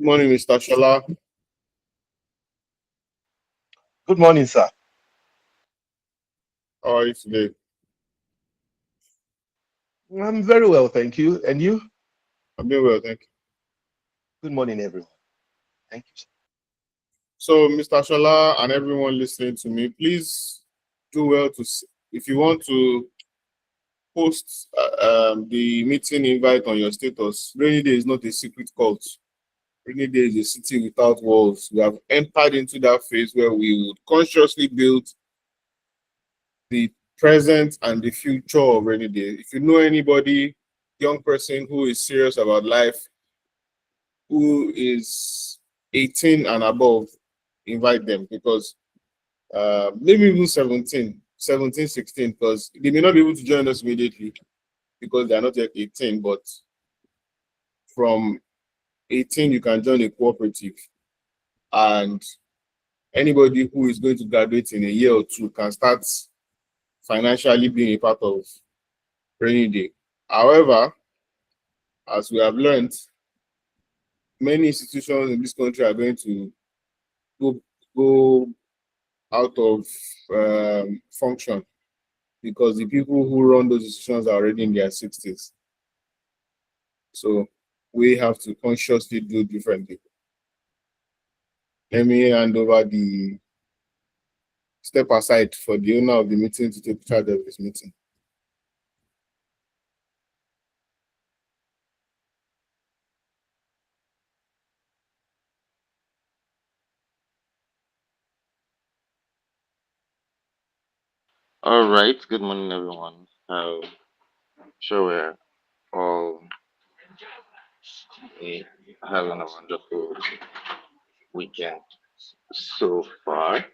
Good morning, Mr. Shola. Good morning, sir. How are you today? I'm very well, thank you. And you? I'm doing well, thank you. Good morning, everyone. Thank you, sir. So, Mr. Shola and everyone listening to me, please do well if you want to post the meeting invite on your status. Rainy day is not a secret cult. Rainy day is a city without walls. We have entered into that phase where we would consciously build the present and the future of rainy day. If you know anybody, young person who is serious about life, who is 18 and above, invite them because maybe even 17, 16, because they may not be able to join us immediately because they are not yet 18, but from 18, you can join a cooperative, and anybody who is going to graduate in a year or two can start financially being a part of rainy day. However, as we have learned, many institutions in this country are going to go, go out of function because the people who run those institutions are already in their 60s. So we have to consciously do differently. Let me hand over the step aside for the owner of the meeting to take charge of this meeting. All right. Good morning, everyone. Sure we're all eh, having a wonderful weekend so far.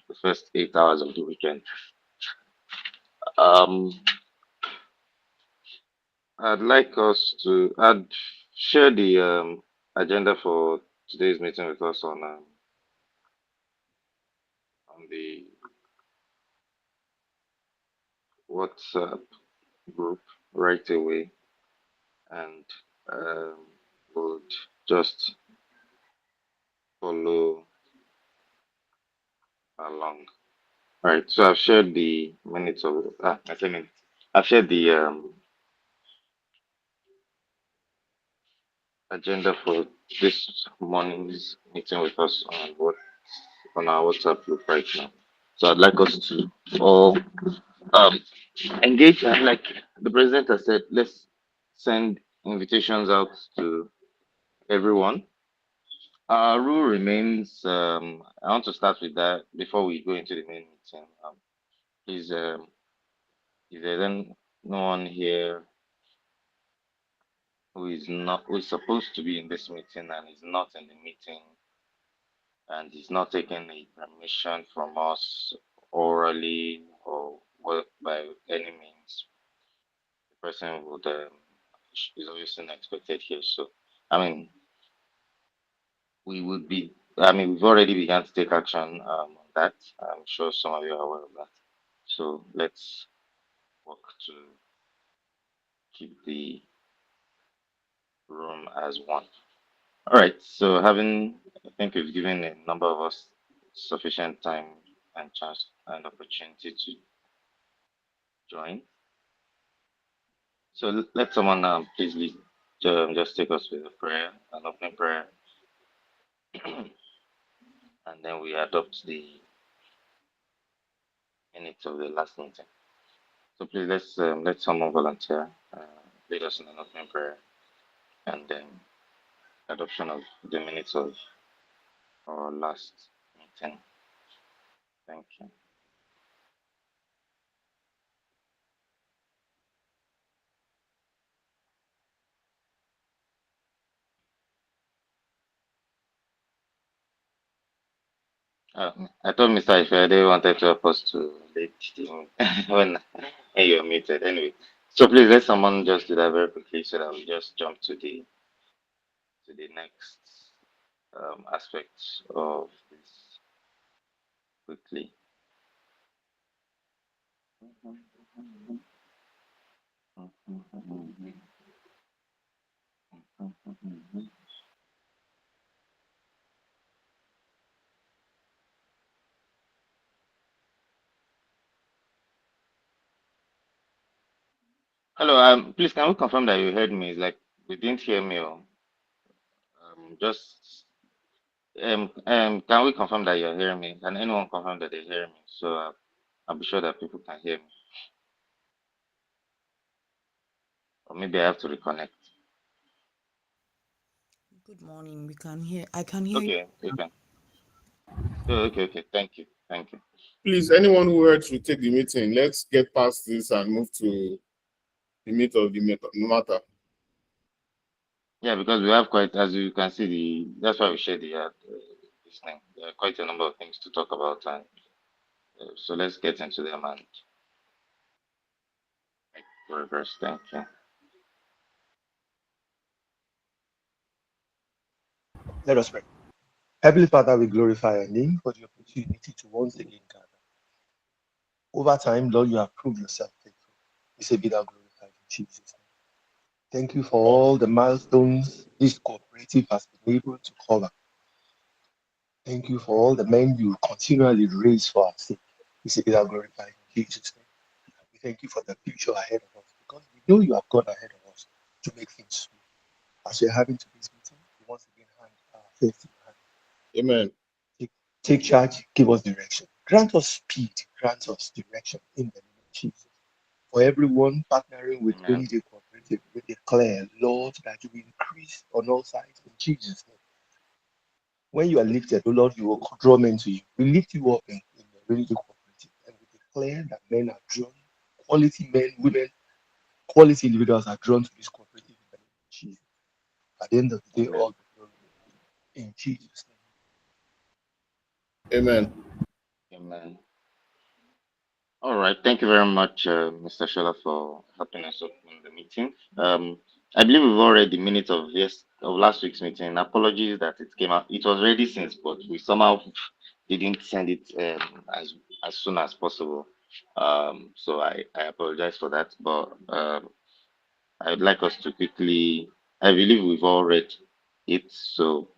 The first 8 hours of the weekend. Um, I'd share the agenda for today's meeting with us on the WhatsApp group right away, and um, would just follow along. All right, so I've shared the minutes of I say minutes. I've shared the agenda for this morning's meeting with us on our WhatsApp group right now. So I'd like us to all um engage, and like the president has said, let's send invitations out to everyone. Our rule remains. I want to start with that before we go into the main meeting. Please, if there's no one here who is supposed to be in this meeting and is not in the meeting and is not taking a permission from us orally or by any means, the person would is obviously not expected here. So, I mean, we would be. I mean, we've already begun to take action on that. I'm sure some of you are aware of that. So let's work to keep the room as one. All right. So I think we've given a number of us sufficient time and chance and opportunity to join. So let someone please just take us with a prayer, an opening prayer, and then we adopt the minutes of the last meeting. So please let someone volunteer, lead us in an opening prayer, and then adoption of the minutes of our last meeting. Thank you. I told Mr. Ifede wanted to help us to lead the when you're muted. Anyway, so please let someone just do that very quickly so that we just jump to the next aspect of this quickly. Hello. Please, can we confirm that you heard me? It's like we didn't hear me. Or, just can we confirm that you're hearing me? Can anyone confirm that they hear me? So I'll be sure that people can hear me. Or maybe I have to reconnect. Good morning. We can hear. I can hear you. Okay, you can. Oh, okay, okay. Thank you, thank you. Please, anyone who heard should take the meeting. Let's get past this and move to the meat of the matter. Yeah, because we have quite, as you can see, that's why we share this thing. There are quite a number of things to talk about, and so let's get into them and make progress. Thank you. Let us pray. Heavenly Father, we glorify your name for the opportunity to once again gather. Over time, Lord, you have proved yourself faithful. We say, be thou glorified in Jesus' name. Thank you for Amen. all the milestones this cooperative has been able to cover. Thank you for all the men you continually raise for our sake. We say, be thou glorified in Jesus' name. We thank you for the future ahead of us because we know you have gone ahead of us to make things smooth. As we're having today's meeting, we once again hand our faith in your hand. Amen. Take charge, give us direction. Grant us speed, grant us direction in the name of Jesus. For everyone partnering with Amen. Rainyday Cooperative, we declare, Lord, that you will increase on all sides in Jesus' name. When you are lifted, oh Lord, you will draw men to you. We lift you up in the Rainyday Cooperative, and we declare that men are drawn, quality men, women, quality individuals are drawn to this cooperative in the name of Jesus. At the end of the day, Amen. all the glory in Jesus' name. Amen. Amen. All right. Thank you very much, Mr. Shola, for helping us open the meeting. I believe we've all read the minutes of last week's meeting. Apologies that it came out. It was ready since, but we somehow didn't send it as soon as possible. So I apologize for that. But I'd like us to quickly. I believe we've all read it, so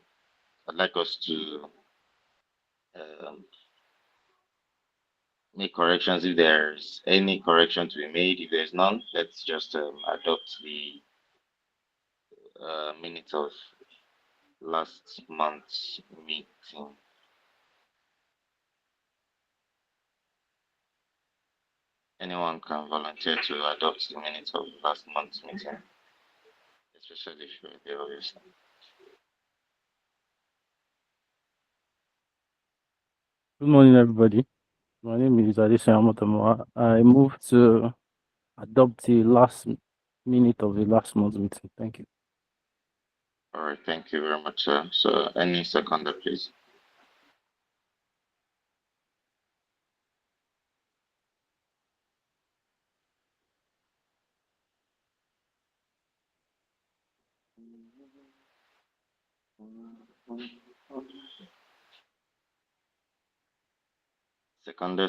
I'd like us to um, make corrections if there's any correction to be made. If there's none, let's just adopt the minutes of last month's meeting. Anyone can volunteer to adopt the minutes of last month's meeting, especially if you're there, obviously. Good morning, everybody. My name is Adesanya Motomoa. I move to adopt the last minute of the last month's meeting. Thank you. All right, thank you very much, sir. So, any seconder, please.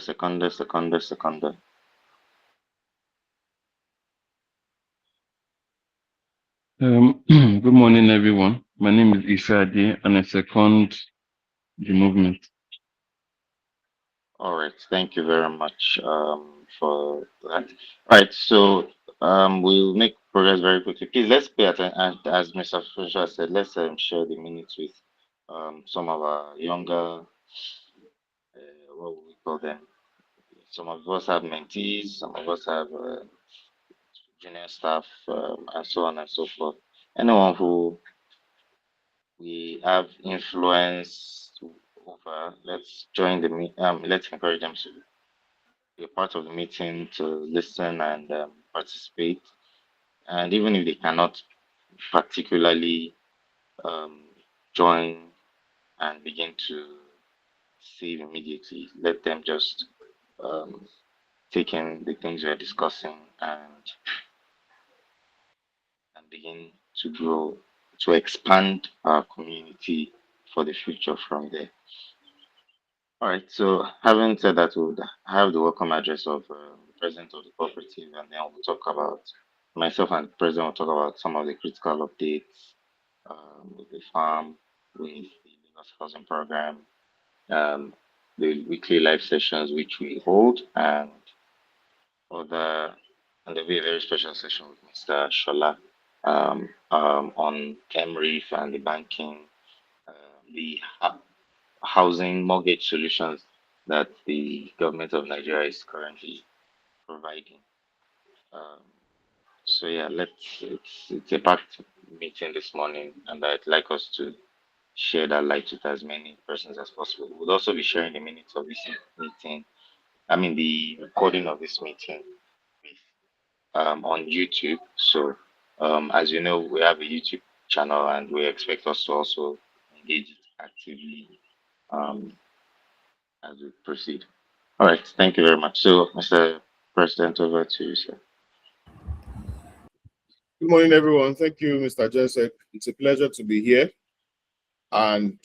Seconder. Good morning, everyone. My name is Ifeadi, and I second the movement. All right, thank you very much for that. All right, so we'll make progress very quickly. Please let's pay attention. And as Mr. Fisher said, let's share the minutes with some of our younger, what would we call them? Some of us have mentees, some of us have junior staff, and so on and so forth. Anyone who we have influence over, let's join the let's encourage them to be a part of the meeting, to listen and participate. And even if they cannot particularly um, join and begin to save immediately, let them just um, take in the things we're discussing and begin to grow, to expand our community for the future from there. All right, so having said that, we'll have the welcome address of the president of the cooperative, and then we'll talk about myself and the president will talk about some of the critical updates with the farm, with the Lagos housing program, um, the weekly live sessions which we hold, and other and there'll be a very special session with Mr. Shola on MREEF and the banking, the housing mortgage solutions that the government of Nigeria is currently providing. Um, so yeah, it's a packed meeting this morning, and I'd like us to share that light with as many persons as possible. We'll also be sharing the minutes of this meeting. I mean the recording of this meeting with on YouTube. So as you know, we have a YouTube channel, and we expect us to also engage it actively um, as we proceed. All right, thank you very much. So, Mr. President, over to you, sir. Good morning, everyone. Thank you, Mr. Jensek. It's a pleasure to be here. And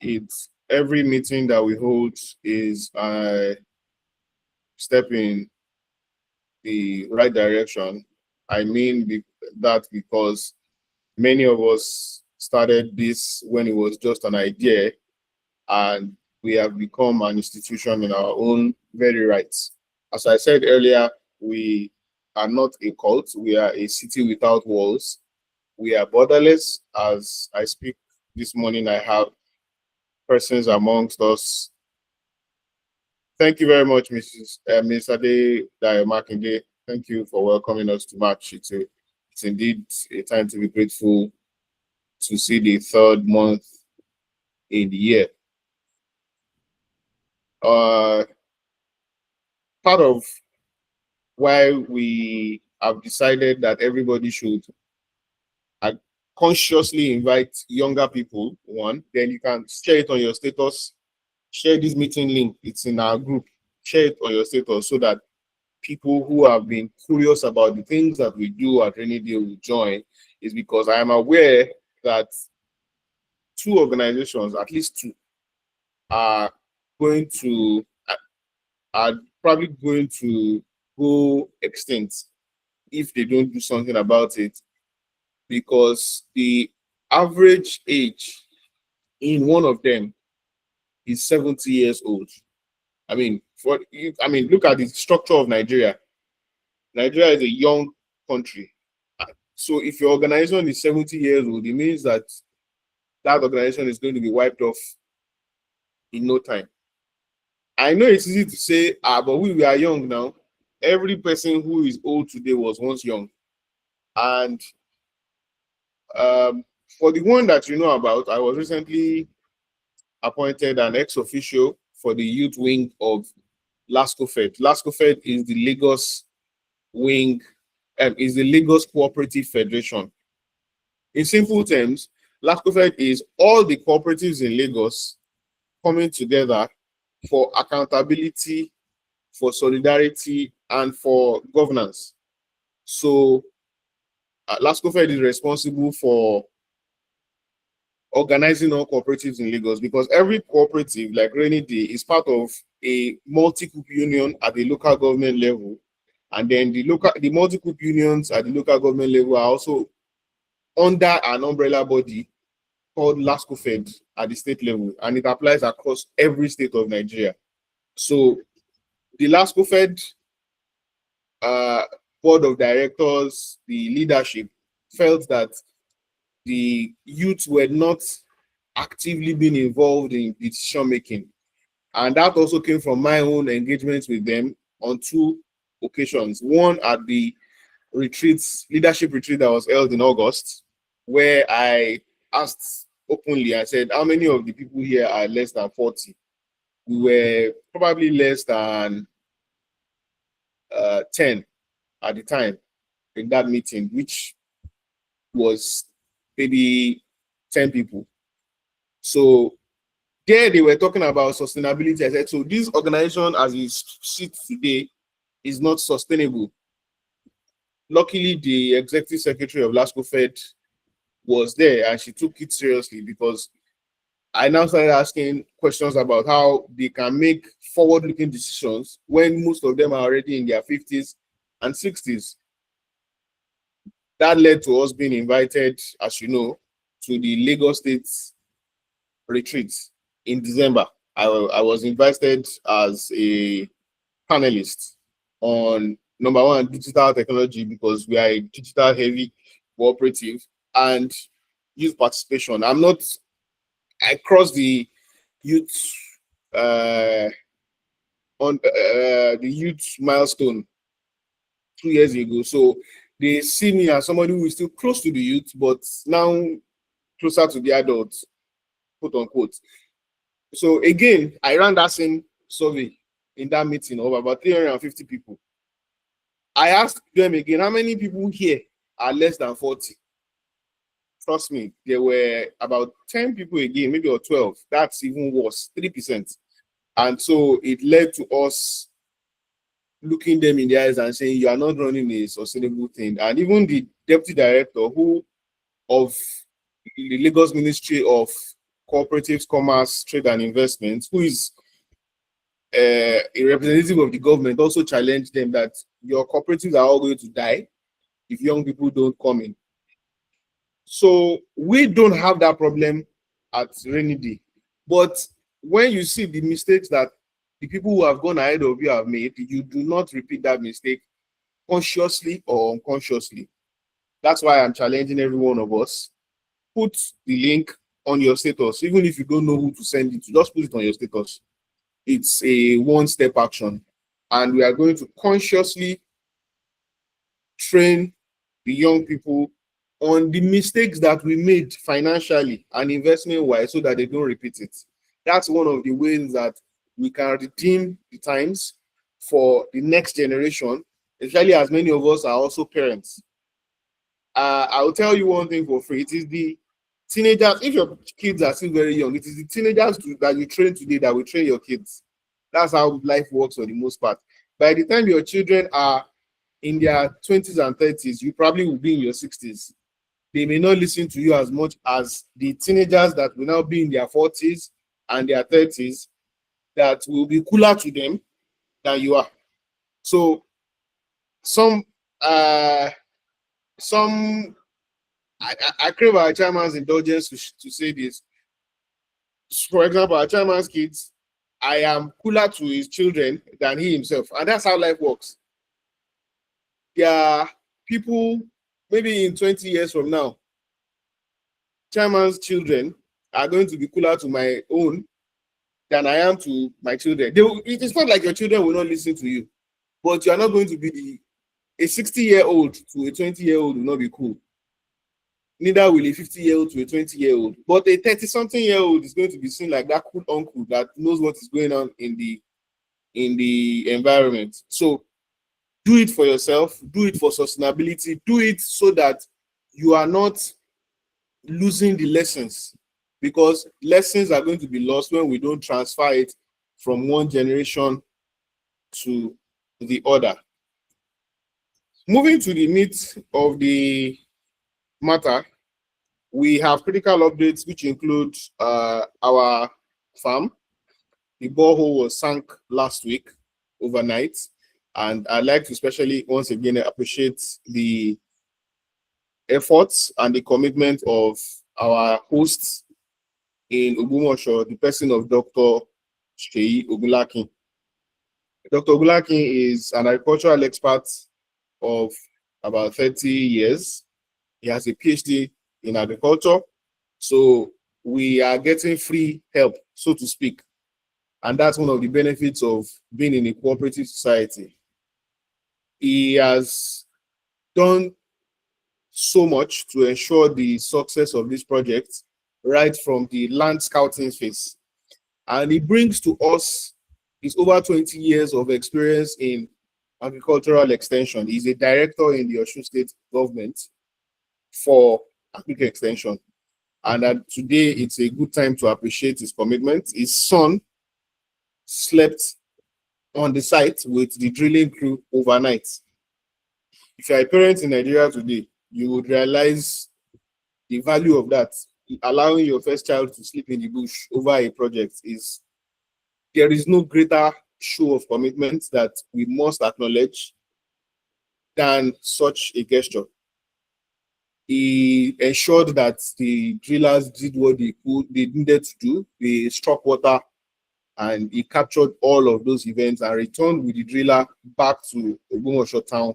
it's every meeting that we hold is a step in the right direction. I mean that because many of us started this when it was just an idea, and we have become an institution in our own very rights. As I said earlier, we are not a cult. We are a city without walls. We are borderless. As I speak this morning, I have persons amongst us. Thank you very much, Ms. Ade Makinde. Thank you for welcoming us to March. It's indeed a time to be grateful to see the third month in the year. Part of why we have decided that everybody should consciously invite younger people, one, then you can share it on your status, share this meeting link, it's in our group, share it on your status so that people who have been curious about the things that we do at Rainyday will join, is because I am aware that two organizations, at least two, are going to, are probably going to go extinct if they don't do something about it, because the average age in one of them is 70 years old. I mean, look at the structure of Nigeria. Nigeria is a young country. So if your organization is 70 years old, it means that that organization is going to be wiped off in no time. I know it's easy to say, but we are young now. Every person who is old today was once young. And for the one that you know about, I was recently appointed an ex-officio for the youth wing of LASCOFED. LASCOFED is the Lagos wing, is the Lagos Cooperative Federation. In simple terms, LASCOFED is all the cooperatives in Lagos coming together for accountability, for solidarity, and for governance. So LASCOFED is responsible for organizing all cooperatives in Lagos, because every cooperative, like Rainyday, is part of a multi-coup union at the local government level. And then the multi-coup unions at the local government level are also under an umbrella body called LASCOFED at the state level, and it applies across every state of Nigeria. So the LASCOFED board of directors, the leadership, felt that the youth were not actively being involved in decision making. And that also came from my own engagements with them on two occasions. One at the leadership retreat that was held in August, where I asked openly, I said, how many of the people here are less than 40? We were probably less than 10 at the time in that meeting, which was maybe 10 people. So there they were talking about sustainability. I said, so this organization as it sits today is not sustainable. Luckily, the executive secretary of LASCOFED was there, and she took it seriously, because I now started asking questions about how they can make forward-looking decisions when most of them are already in their 50s and 60s. That led to us being invited, as you know, to the Lagos State retreat in December. I was invited as a panelist on number one, digital technology, because we are a digital heavy cooperative, and youth participation. I crossed the youth on the youth milestone 2 years ago. So they see me as somebody who is still close to the youth, but now closer to the adults, quote unquote. So again, I ran that same survey in that meeting of about 350 people. I asked them again, how many people here are less than 40? Trust me, there were about 10 people again, maybe or 12. That's even worse, 3%. And so it led to us looking them in the eyes and saying, you are not running a sustainable thing. And even the deputy director of the Lagos Ministry of Cooperatives, Commerce, Trade and Investment, who is a representative of the government, also challenged them that your cooperatives are all going to die if young people don't come in. So we don't have that problem at Rainyday. But when you see the mistakes that the people who have gone ahead of you have made, you do not repeat that mistake consciously or unconsciously. That's why I'm challenging every one of us. Put the link on your status, even if you don't know who to send it to, just put it on your status. It's a one-step action. And we are going to consciously train the young people on the mistakes that we made financially and investment-wise so that they don't repeat it. That's one of the ways that we can redeem the times for the next generation, especially as many of us are also parents. I will tell you one thing for free. It is the teenagers, if your kids are still very young, it is the teenagers that you train today that will train your kids. That's how life works for the most part. By the time your children are in their 20s and 30s, you probably will be in your 60s. They may not listen to you as much as the teenagers that will now be in their 40s and their 30s that will be cooler to them than you are. So some I crave our chairman's indulgence to say this. For example, our chairman's kids, I am cooler to his children than he himself, and that's how life works. There are people, maybe in 20 years from now, chairman's children are going to be cooler to my own than I am to my children. It is not like your children will not listen to you, but you are not going to be a 60-year-old to a 20-year-old will not be cool. Neither will a 50-year-old to a 20-year-old. But a 30-something-year-old is going to be seen like that cool uncle that knows what is going on in the environment. So do it for yourself, do it for sustainability, do it so that you are not losing the lessons, because lessons are going to be lost when we don't transfer it from one generation to the other. Moving to the meat of the matter, we have critical updates which include our farm. The borehole was sunk last week overnight, and I'd like to especially once again appreciate the efforts and the commitment of our hosts in Ogumosho, the person of Dr. Sheyi Ogulakin. Dr. Ogulakin is an agricultural expert of about 30 years. He has a PhD in agriculture. So we are getting free help, so to speak. And that's one of the benefits of being in a cooperative society. He has done so much to ensure the success of this project, right from the land scouting phase. And he brings to us his over 20 years of experience in agricultural extension. He's a director in the Osun State government for agriculture extension. And today it's a good time to appreciate his commitment. His son slept on the site with the drilling crew overnight. If you're a parent in Nigeria today, you would realize the value of that. Allowing your first child to sleep in the bush over a project there is no greater show of commitment that we must acknowledge than such a gesture. He ensured that the drillers did what they needed to do. They struck water and he captured all of those events and returned with the driller back to Ogbomoso town,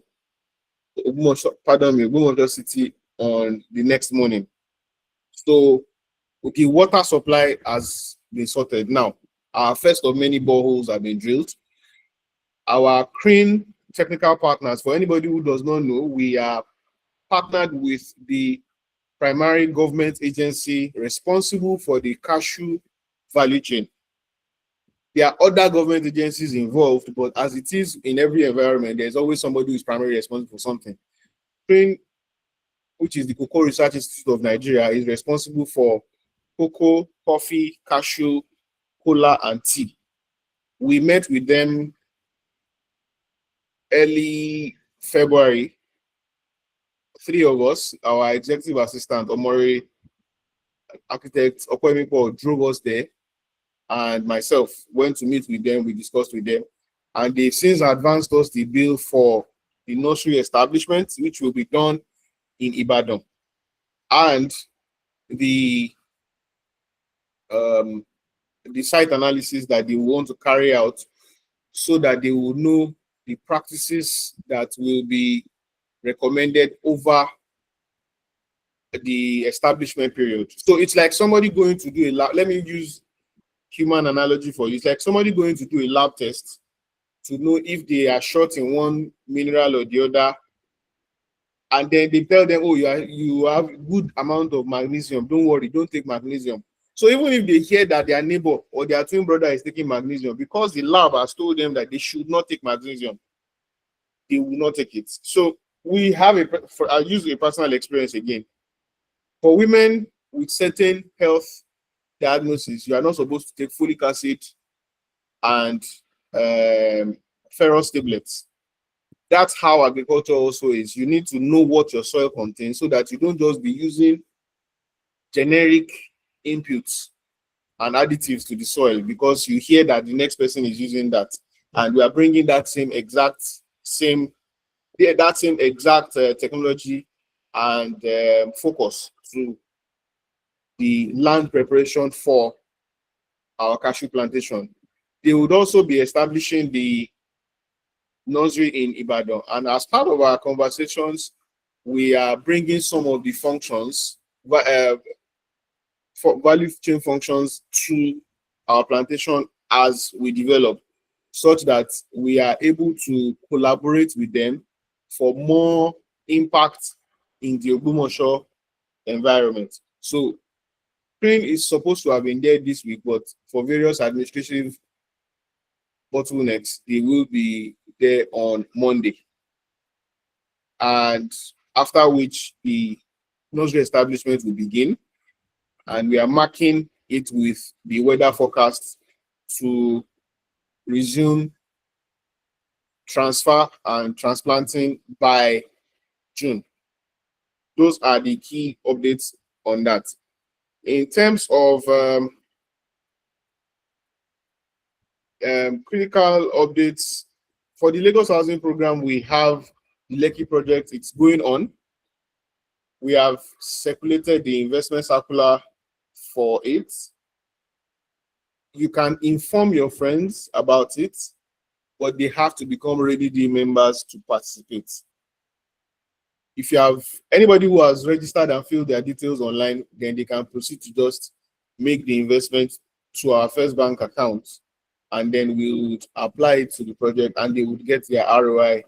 Ogbomoso city on the next morning. So, okay, water supply has been sorted. Now, our first of many boreholes have been drilled. Our crane technical partners, for anybody who does not know, we are partnered with the primary government agency responsible for the cashew value chain. There are other government agencies involved, but as it is in every environment, there's always somebody who is primarily responsible for something. Crane, which is the Cocoa Research Institute of Nigeria, is responsible for cocoa, coffee, cashew, cola, and tea. We met with them early February. Three of us, our executive assistant, Omori, architect Okwemipo, drove us there, and myself went to meet with them. We discussed with them, and they've since advanced us the bill for the nursery establishment, which will be done in Ibadan, and the site analysis that they want to carry out so that they will know the practices that will be recommended over the establishment period. So it's like somebody going to do a lab. Let me use human analogy for you. It's like somebody going to do a lab test to know if they are short in one mineral or the other, and then they tell them, oh, you have good amount of magnesium, don't worry, don't take magnesium. So even if they hear that their neighbor or their twin brother is taking magnesium, because the lab has told them that they should not take magnesium, they will not take it. So we have I'll use a personal experience again. For women with certain health diagnosis, you are not supposed to take folic acid and ferrous tablets. That's how agriculture also is. You need to know what your soil contains so that you don't just be using generic inputs and additives to the soil because you hear that the next person is using that, and we are bringing that same exact technology and focus to the land preparation for our cashew plantation. They would also be establishing the nursery in Ibadan, and as part of our conversations, we are bringing some of the functions, for value chain functions, to our plantation as we develop, such that we are able to collaborate with them for more impact in the Ogbomoso environment. So Crane is supposed to have been there this week, but for various administrative bottlenecks, they will be there on Monday. And after which the nursery establishment will begin. And we are marking it with the weather forecast to resume transfer and transplanting by June. Those are the key updates on that. In terms of critical updates, for the Lagos Housing Program, we have the Lekki project. It's going on. We have circulated the investment circular for it. You can inform your friends about it, but they have to become Rainyday members to participate. If you have anybody who has registered and filled their details online, then they can proceed to just make the investment to our First Bank account, and then we would apply it to the project and they would get their ROI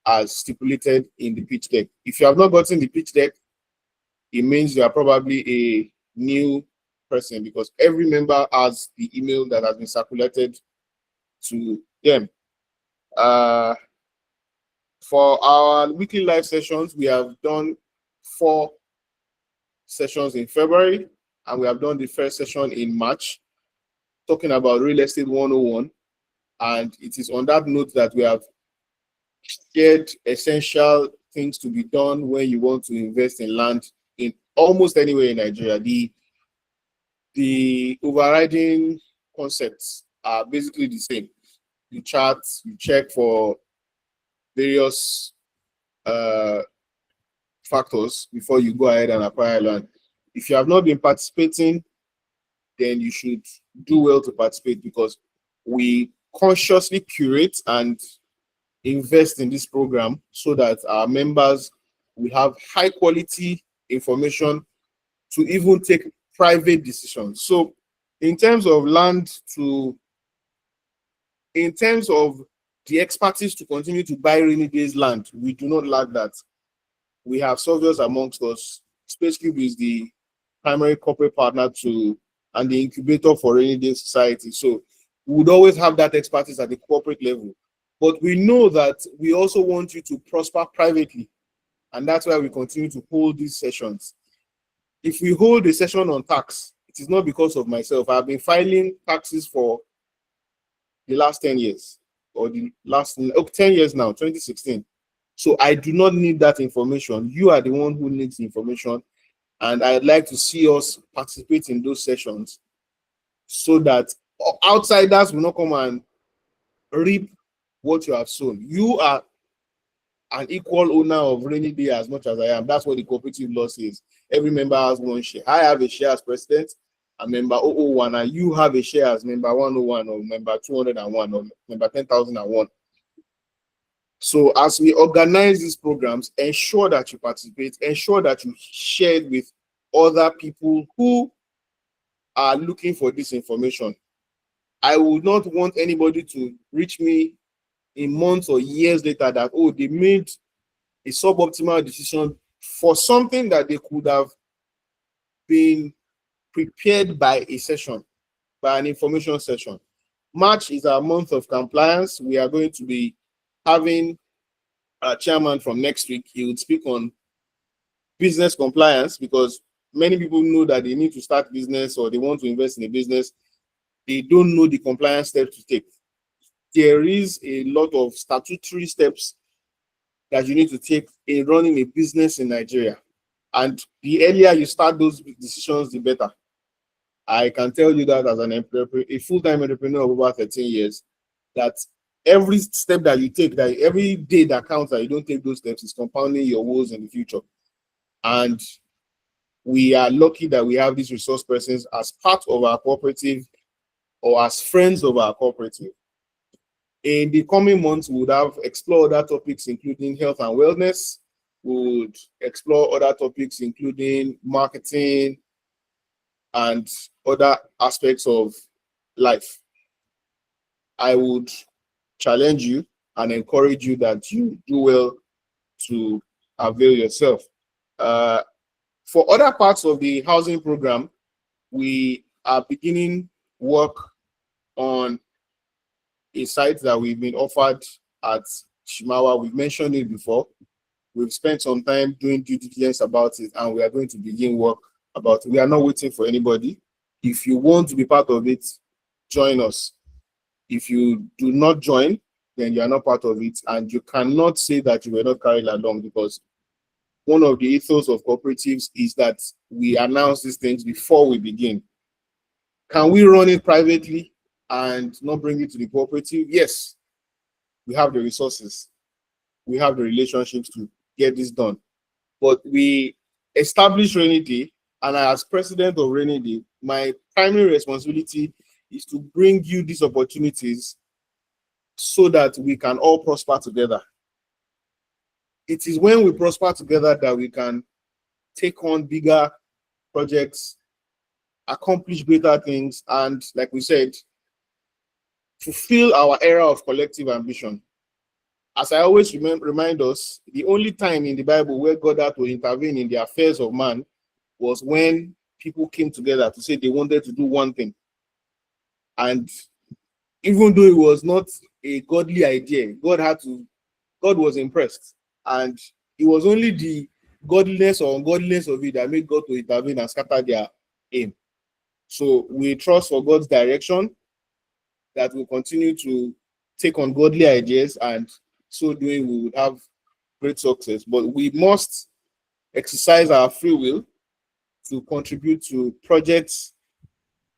as stipulated in the pitch deck. If you have not gotten the pitch deck, it means you are probably a new person, because every member has the email that has been circulated to them. For our weekly live sessions, we have done 4 sessions in February, and we have done the first session in March, talking about Real Estate 101. And it is on that note that we have shared essential things to be done when you want to invest in land in almost anywhere in Nigeria. The overriding concepts are basically the same. You chart, you check for various factors before you go ahead and acquire land. If you have not been participating then you should do well to participate, because we consciously curate and invest in this program so that our members will have high quality information to even take private decisions. So in terms of in terms of the expertise to continue to buy Rainyday's land, we do not lack that. We have soldiers amongst us. Space Cube is the primary corporate partner to and the incubator for Rainyday Society. So we would always have that expertise at the corporate level. But we know that we also want you to prosper privately. And that's why we continue to hold these sessions. If we hold a session on tax, it is not because of myself. I've been filing taxes for the last 10 years, or the last 10 years now, 2016. So I do not need that information. You are the one who needs the information. And I'd like to see us participate in those sessions so that outsiders will not come and reap what you have sown. You are an equal owner of Rainy Day as much as I am. That's what the cooperative law says. Every member has one share. I have a share as president, a member 001, and you have a share as member 101 or member 201 or member 10,001. So as we organize these programs, ensure that you participate, ensure that you share it with other people who are looking for this information. I would not want anybody to reach me in months or years later that, oh, they made a suboptimal decision for something that they could have been prepared by a session, by an information session. March is our month of compliance. We are going to be having a chairman from next week. He would speak on business compliance, because many people know that they need to start business or they want to invest in a business. They don't know the compliance steps to take. There is a lot of statutory steps that you need to take in running a business in Nigeria. And the earlier you start those decisions, the better. I can tell you that as an entrepreneur, a full-time entrepreneur of over 13 years, that every step that you take, that every day that counts that you don't take those steps, is compounding your woes in the future. And we are lucky that we have these resource persons as part of our cooperative or as friends of our cooperative. In the coming months, we would have explored other topics, including health and wellness. We would explore other topics, including marketing and other aspects of life. I would challenge you and encourage you that you do well to avail yourself. For other parts of the housing program, we are beginning work on a site that we've been offered at Shimawa. We've mentioned it before. We've spent some time doing due diligence about it, and we are going to begin work about it. We are not waiting for anybody. If you want to be part of it, join us. If you do not join, then you are not part of it, and you cannot say that you were not carried along, because one of the ethos of cooperatives is that we announce these things before we begin. Can we run it privately and not bring it to the cooperative? Yes, we have the resources, we have the relationships to get this done. But we established Rainy Day, and as president of Rainy Day, my primary responsibility is to bring you these opportunities so that we can all prosper together. It is when we prosper together that we can take on bigger projects, accomplish greater things, and like we said, fulfill our era of collective ambition. As I always remind us, the only time in the Bible where God had to intervene in the affairs of man was when people came together to say they wanted to do one thing. And even though it was not a godly idea, God was impressed. And it was only the godliness or ungodliness of it that made God to intervene and scatter their aim. So we trust for God's direction, that we'll continue to take on godly ideas, and so doing we would have great success. But we must exercise our free will to contribute to projects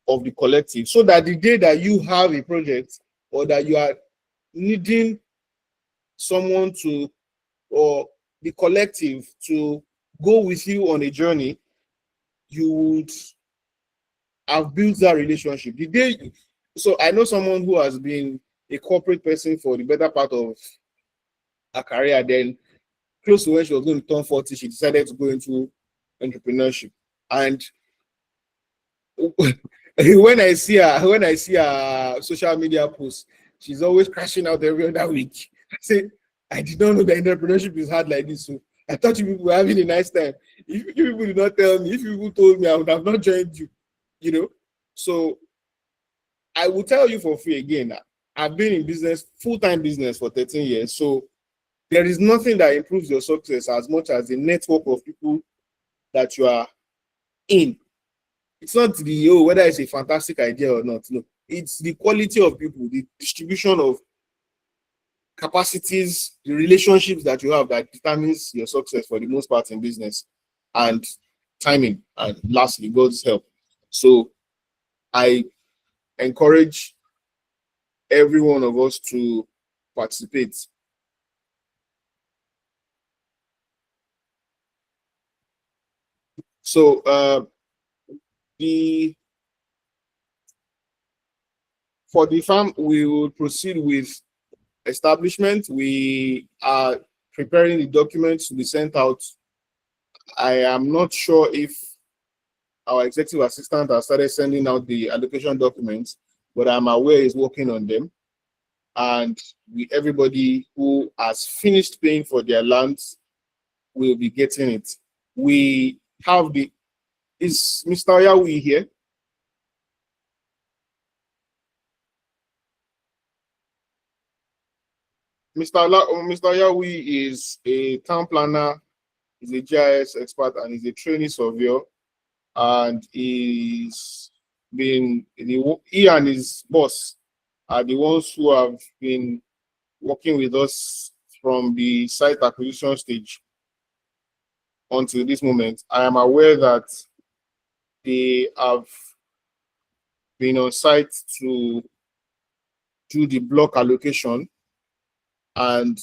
of the collective, so that the day that you have a project or that you are needing someone to, or the collective to go with you on a journey, you would I've built that relationship. So I know someone who has been a corporate person for the better part of her career. Then close to when she was going to turn 40, she decided to go into entrepreneurship. And when I see her social media posts, she's always crashing out every other week. I say, I did not know that entrepreneurship is hard like this. So I thought you people were having a nice time. If you people did not tell me, if you people told me, I would have not joined you. So I will tell you for free again. I've been in business, full-time business for 13 years. So there is nothing that improves your success as much as the network of people that you are in. It's not whether it's a fantastic idea or not. No, it's the quality of people, the distribution of capacities, the relationships that you have that determines your success for the most part in business, and timing, and lastly, God's help. So I encourage every one of us to participate. So for the farm, we will proceed with establishment. We are preparing the documents to be sent out. I am not sure if our executive assistant has started sending out the allocation documents, but I'm aware he's working on them. And everybody who has finished paying for their lands will be getting it. We have is Mr. Yawi here? Mr. Yawi is a town planner, is a GIS expert, and is a trainee surveyor. And he and his boss are the ones who have been working with us from the site acquisition stage until this moment. I am aware that they have been on site to do the block allocation, and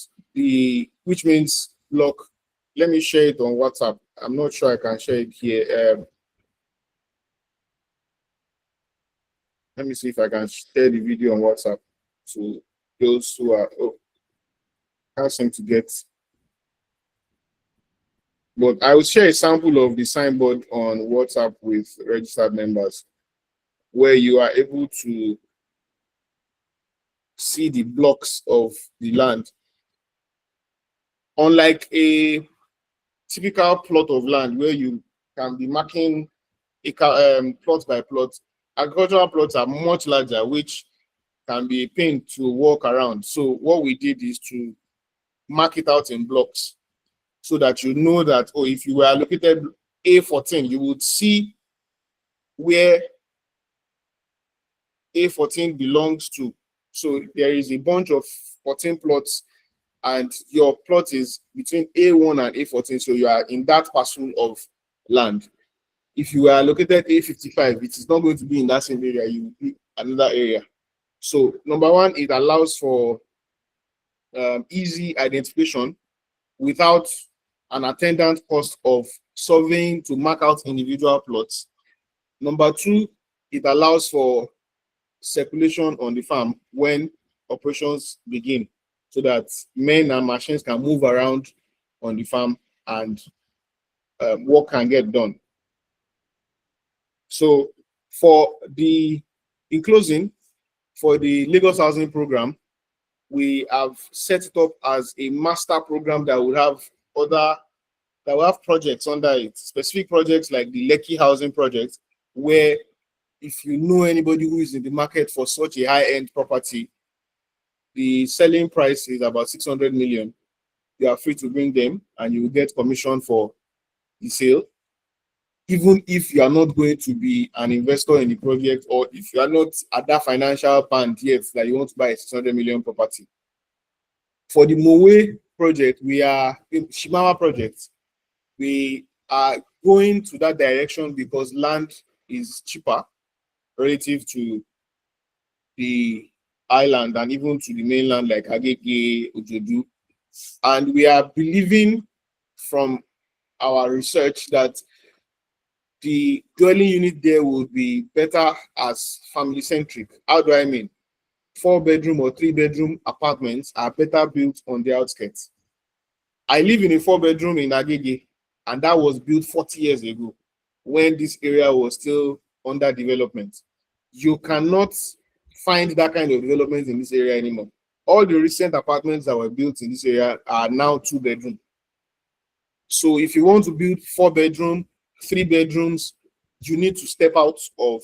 which means block. Let me share it on WhatsApp. I'm not sure I can share it here. Let me see if I can share the video on WhatsApp to those who are. Oh, can't seem to get. But I will share a sample of the signboard on WhatsApp with registered members, where you are able to see the blocks of the land. Unlike a typical plot of land where you can be marking plot by plot, agricultural plots are much larger, which can be a pain to walk around. So what we did is to mark it out in blocks so that you know that, if you were allocated A14, you would see where A14 belongs to. So there is a bunch of 14 plots, and your plot is between A1 and A14, so you are in that parcel of land. If you are located A55, it is not going to be in that same area, you will be another area. So number one, it allows for easy identification without an attendant cost of surveying to mark out individual plots. Number two, it allows for circulation on the farm when operations begin, so that men and machines can move around on the farm and work can get done. So in closing, for the Lagos Housing Program, we have set it up as a master program that will have projects under it, specific projects like the Lekki Housing Project, where if you know anybody who is in the market for such a high-end property, the selling price is about 600 million. You are free to bring them and you will get commission for the sale, even if you are not going to be an investor in the project, or if you are not at that financial band yet that you want to buy a 600 million property. For the Mowe project, we are in Shimawa project. We are going to that direction because land is cheaper relative to the island and even to the mainland like Agege, Ojodu. And we are believing from our research that the dwelling unit there will be better as family centric. How do I mean? 4 bedroom or 3 bedroom apartments are better built on the outskirts. I live in a 4 bedroom in Agege, and that was built 40 years ago when this area was still under development. You cannot find that kind of development in this area anymore. All the recent apartments that were built in this area are now 2 bedroom. So if you want to build 4 bedroom, 3 bedrooms, you need to step out of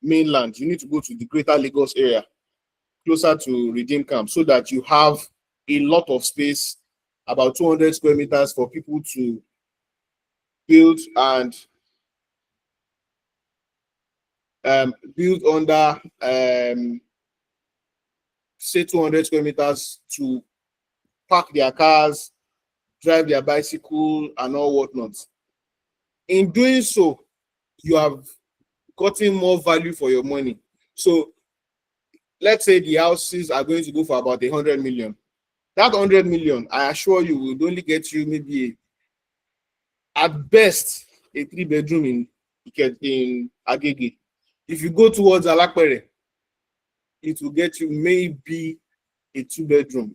mainland. You need to go to the greater Lagos area, closer to Redeem Camp, so that you have a lot of space, about 200 square meters for people to build and build under, say 200 square meters to park their cars, drive their bicycle, and all whatnot. In doing so, you have gotten more value for your money. So let's say the houses are going to go for about 100 million. That 100 million, I assure you, will only get you maybe at best a 3 bedroom in Agege. If you go towards Alakpere, it will get you maybe a 2 bedroom.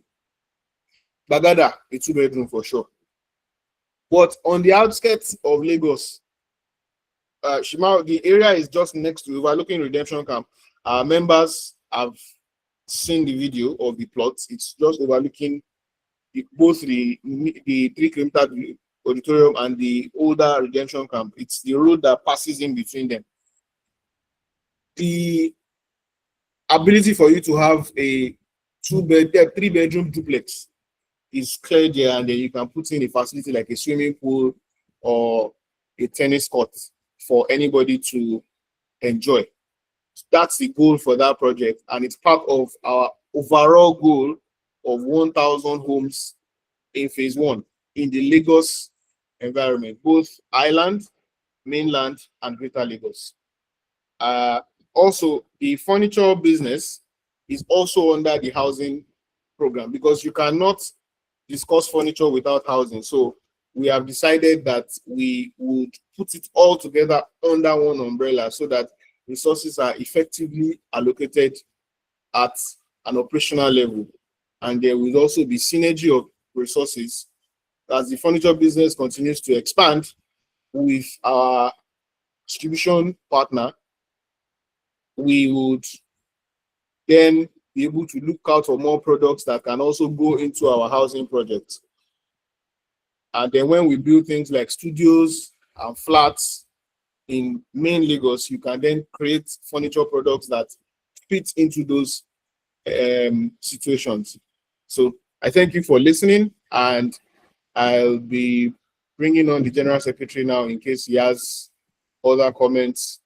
Bagada, a 2 bedroom for sure. But on the outskirts of Lagos, Shimawa, the area is just next to overlooking Redemption Camp. Our members have seen the video of the plot. It's just overlooking both the 3 kilometer auditorium and the older Redemption Camp. It's the road that passes in between them. The ability for you to have a 3 bedroom duplex is clear there, and then you can put in a facility like a swimming pool or a tennis court for anybody to enjoy. That's the goal for that project, and it's part of our overall goal of 1,000 homes in phase one in the Lagos environment, both island, mainland, and greater Lagos. Also, the furniture business is also under the housing program, because you cannot discuss furniture without housing. So we have decided that we would put it all together under one umbrella so that resources are effectively allocated at an operational level. And there will also be synergy of resources as the furniture business continues to expand with our distribution partner. We would then be able to look out for more products that can also go into our housing projects. And then when we build things like studios and flats in main Lagos, you can then create furniture products that fit into those situations. So I thank you for listening, and I'll be bringing on the General Secretary now in case he has other comments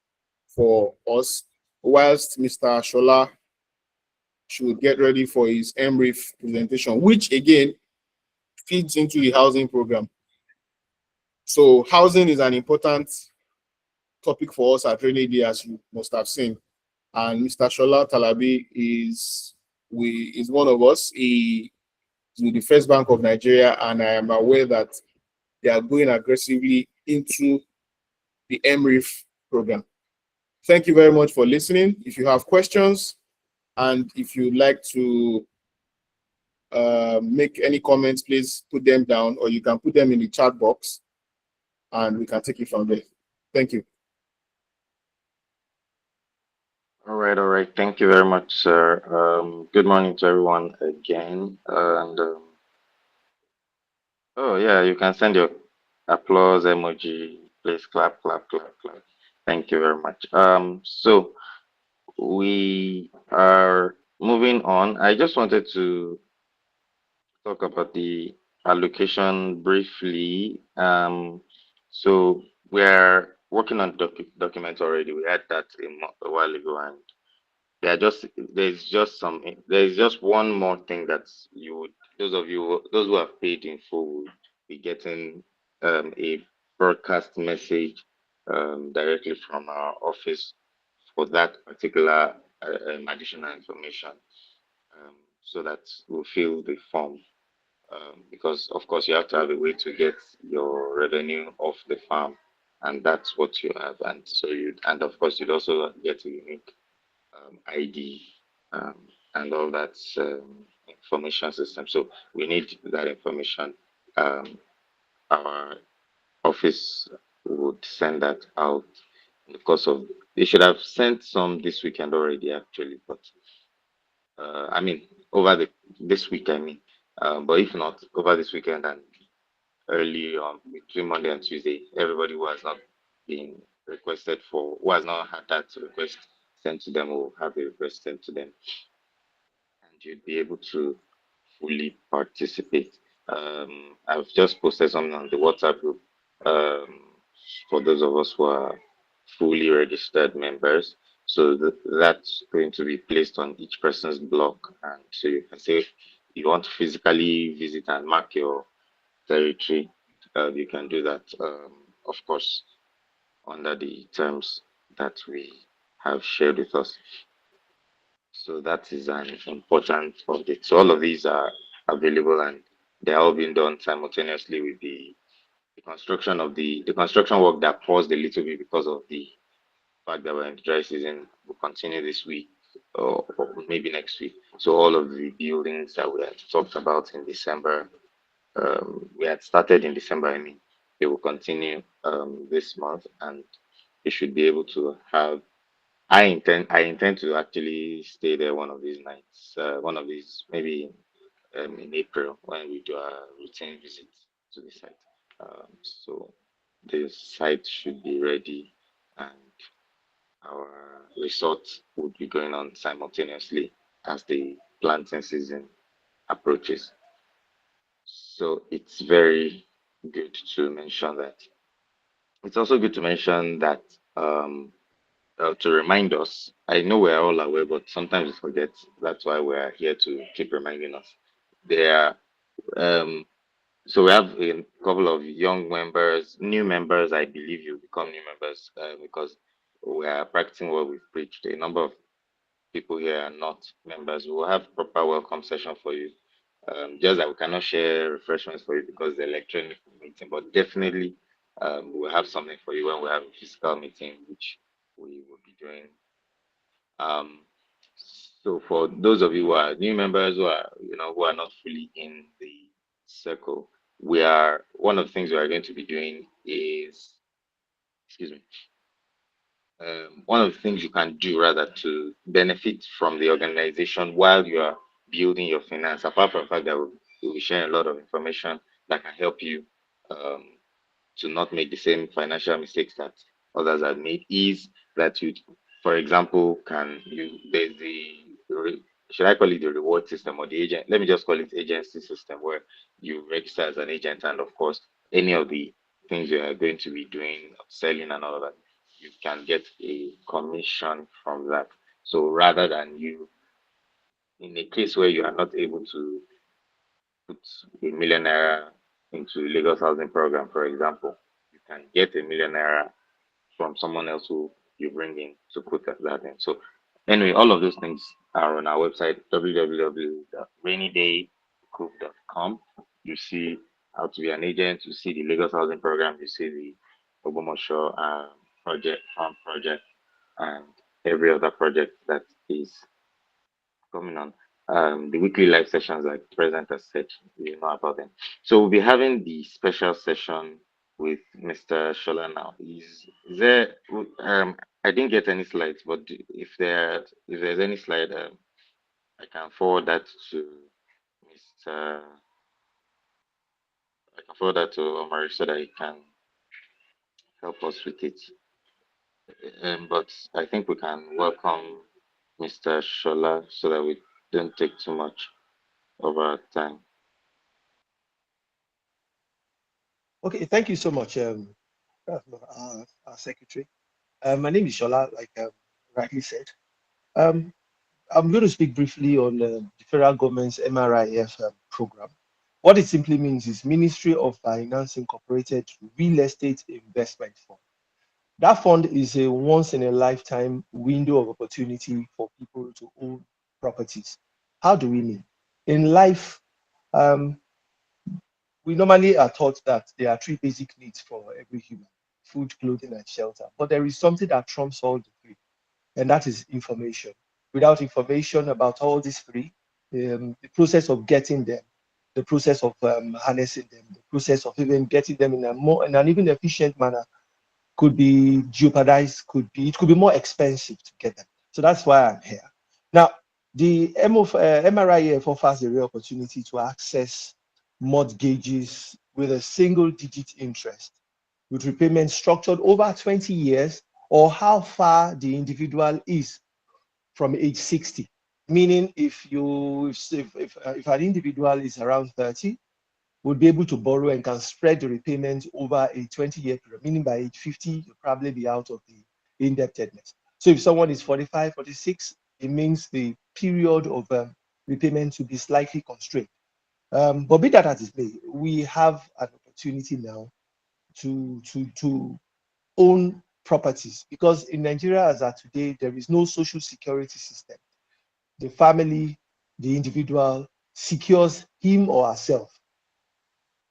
for us, whilst Mr. Shola should get ready for his MRIF presentation, which again feeds into the housing program. So housing is an important topic for us at Rainyday, as you must have seen. And Mr. Shola Talabi is one of us. He is with the First Bank of Nigeria, and I am aware that they are going aggressively into the MRIF program. Thank you very much for listening. If you have questions and if you'd like to make any comments, please put them down, or you can put them in the chat box and we can take it from there. Thank you. All right. Thank you very much, sir. Good morning to everyone again. And oh yeah, you can send your applause emoji. Please clap, clap, clap, clap. Thank you very much. So we are moving on. I just wanted to talk about the allocation briefly. So we're working on documents already. We had that a while ago, and there's just one more thing that you would those who have paid in full would be getting a broadcast message directly from our office for that particular additional information, so that we'll fill the form, because of course you have to have a way to get your revenue off the farm and that's what you have. And so and of course, you'd also get a unique ID and all that information system. So we need that information. Um, our office would send that out in the course of. They should have sent some this weekend already, actually, but I mean over this week. I mean, but if not over this weekend and early on between Monday and Tuesday, everybody who has not been requested for, who has not had that request sent to them, will have a request sent to them, and you'd be able to fully participate. I've just posted something on the WhatsApp group for those of us who are fully registered members. So that's going to be placed on each person's block, and so you can say if you want to physically visit and mark your territory, you can do that. Of course, under the terms that we have shared with us. So that is an important update. So all of these are available and they're all being done simultaneously with the construction of the construction work that paused a little bit because of the fact that we're in the dry season will continue this week or maybe next week. So all of the buildings that we had talked about in December, we had started in December, I mean, they will continue this month and they should be able to have I intend to actually stay there one of these nights, one of these maybe in April when we do a routine visit to the site. So the site should be ready and our resort would be going on simultaneously as the planting season approaches. So it's very good to mention that. It's also good to mention that to remind us. I know we're all aware, but sometimes we forget. That's why we're here to keep reminding us. There, um, so we have a couple of young members, new members. I believe you become new members because we are practicing what we've preached. A number of people here are not members. We will have proper welcome session for you. Just that we cannot share refreshments for you because the electronic meeting, but definitely we'll have something for you when we have a physical meeting, which we will be doing. Um, so for those of you who are new members who are who are not fully in the circle, we are one of the things we are going to be doing is excuse me one of the things you can do rather to benefit from the organization while you are building your finance, apart from the fact that we'll be sharing a lot of information that can help you um, to not make the same financial mistakes that others have made, is that you, for example, can you there's the should I call it the reward system or the agent? Let me just call it agency system where you register as an agent, and of course, any of the things you are going to be doing, selling and all of that, you can get a commission from that. So rather than you, in a case where you are not able to put a millionaire into Lagos housing program, for example, you can get a millionaire from someone else who you bring in to put that in. So anyway, all of those things are on our website, www.rainydaycoop.com. You see how to be an agent, you see the Lagos housing program, you see the Obomosho farm project, and every other project that is coming on. The weekly live sessions like present as such, you know about them. So we'll be having the special session with Mr. Shola now. Is there I didn't get any slides, but if there's any slide, I can forward that to Mr. I can forward that to Omar so that he can help us with it. But I think we can welcome Mr. Shola so that we don't take too much of our time. Okay, thank you so much, our secretary. My name is Shola, like rightly said. Um, I'm going to speak briefly on the federal government's MRIF program. What it simply means is Ministry of Finance Incorporated Real Estate Investment Fund. That fund is a once in a lifetime window of opportunity for people to own properties. How do we mean? In life, we normally are taught that there are three basic needs for every human. food, clothing, and shelter. But there is something that trumps all the three, and that is information. Without information about all these three, the process of getting them, the process of harnessing them, the process of even getting them in an even efficient manner could be jeopardized, it could be more expensive to get them. So that's why I'm here. Now, the MRIF offers a real opportunity to access mortgages with a single-digit interest, with repayment structured over 20 years, or how far the individual is from age 60. Meaning, if an individual is around 30, would be able to borrow and can spread the repayment over a 20-year period, meaning by age 50, you'll probably be out of the indebtedness. So if someone is 45, 46, it means the period of repayment to be slightly constrained. But be that as it may, we have an opportunity now to own properties, because in Nigeria as of today, there is no social security system. The family, the individual secures him or herself.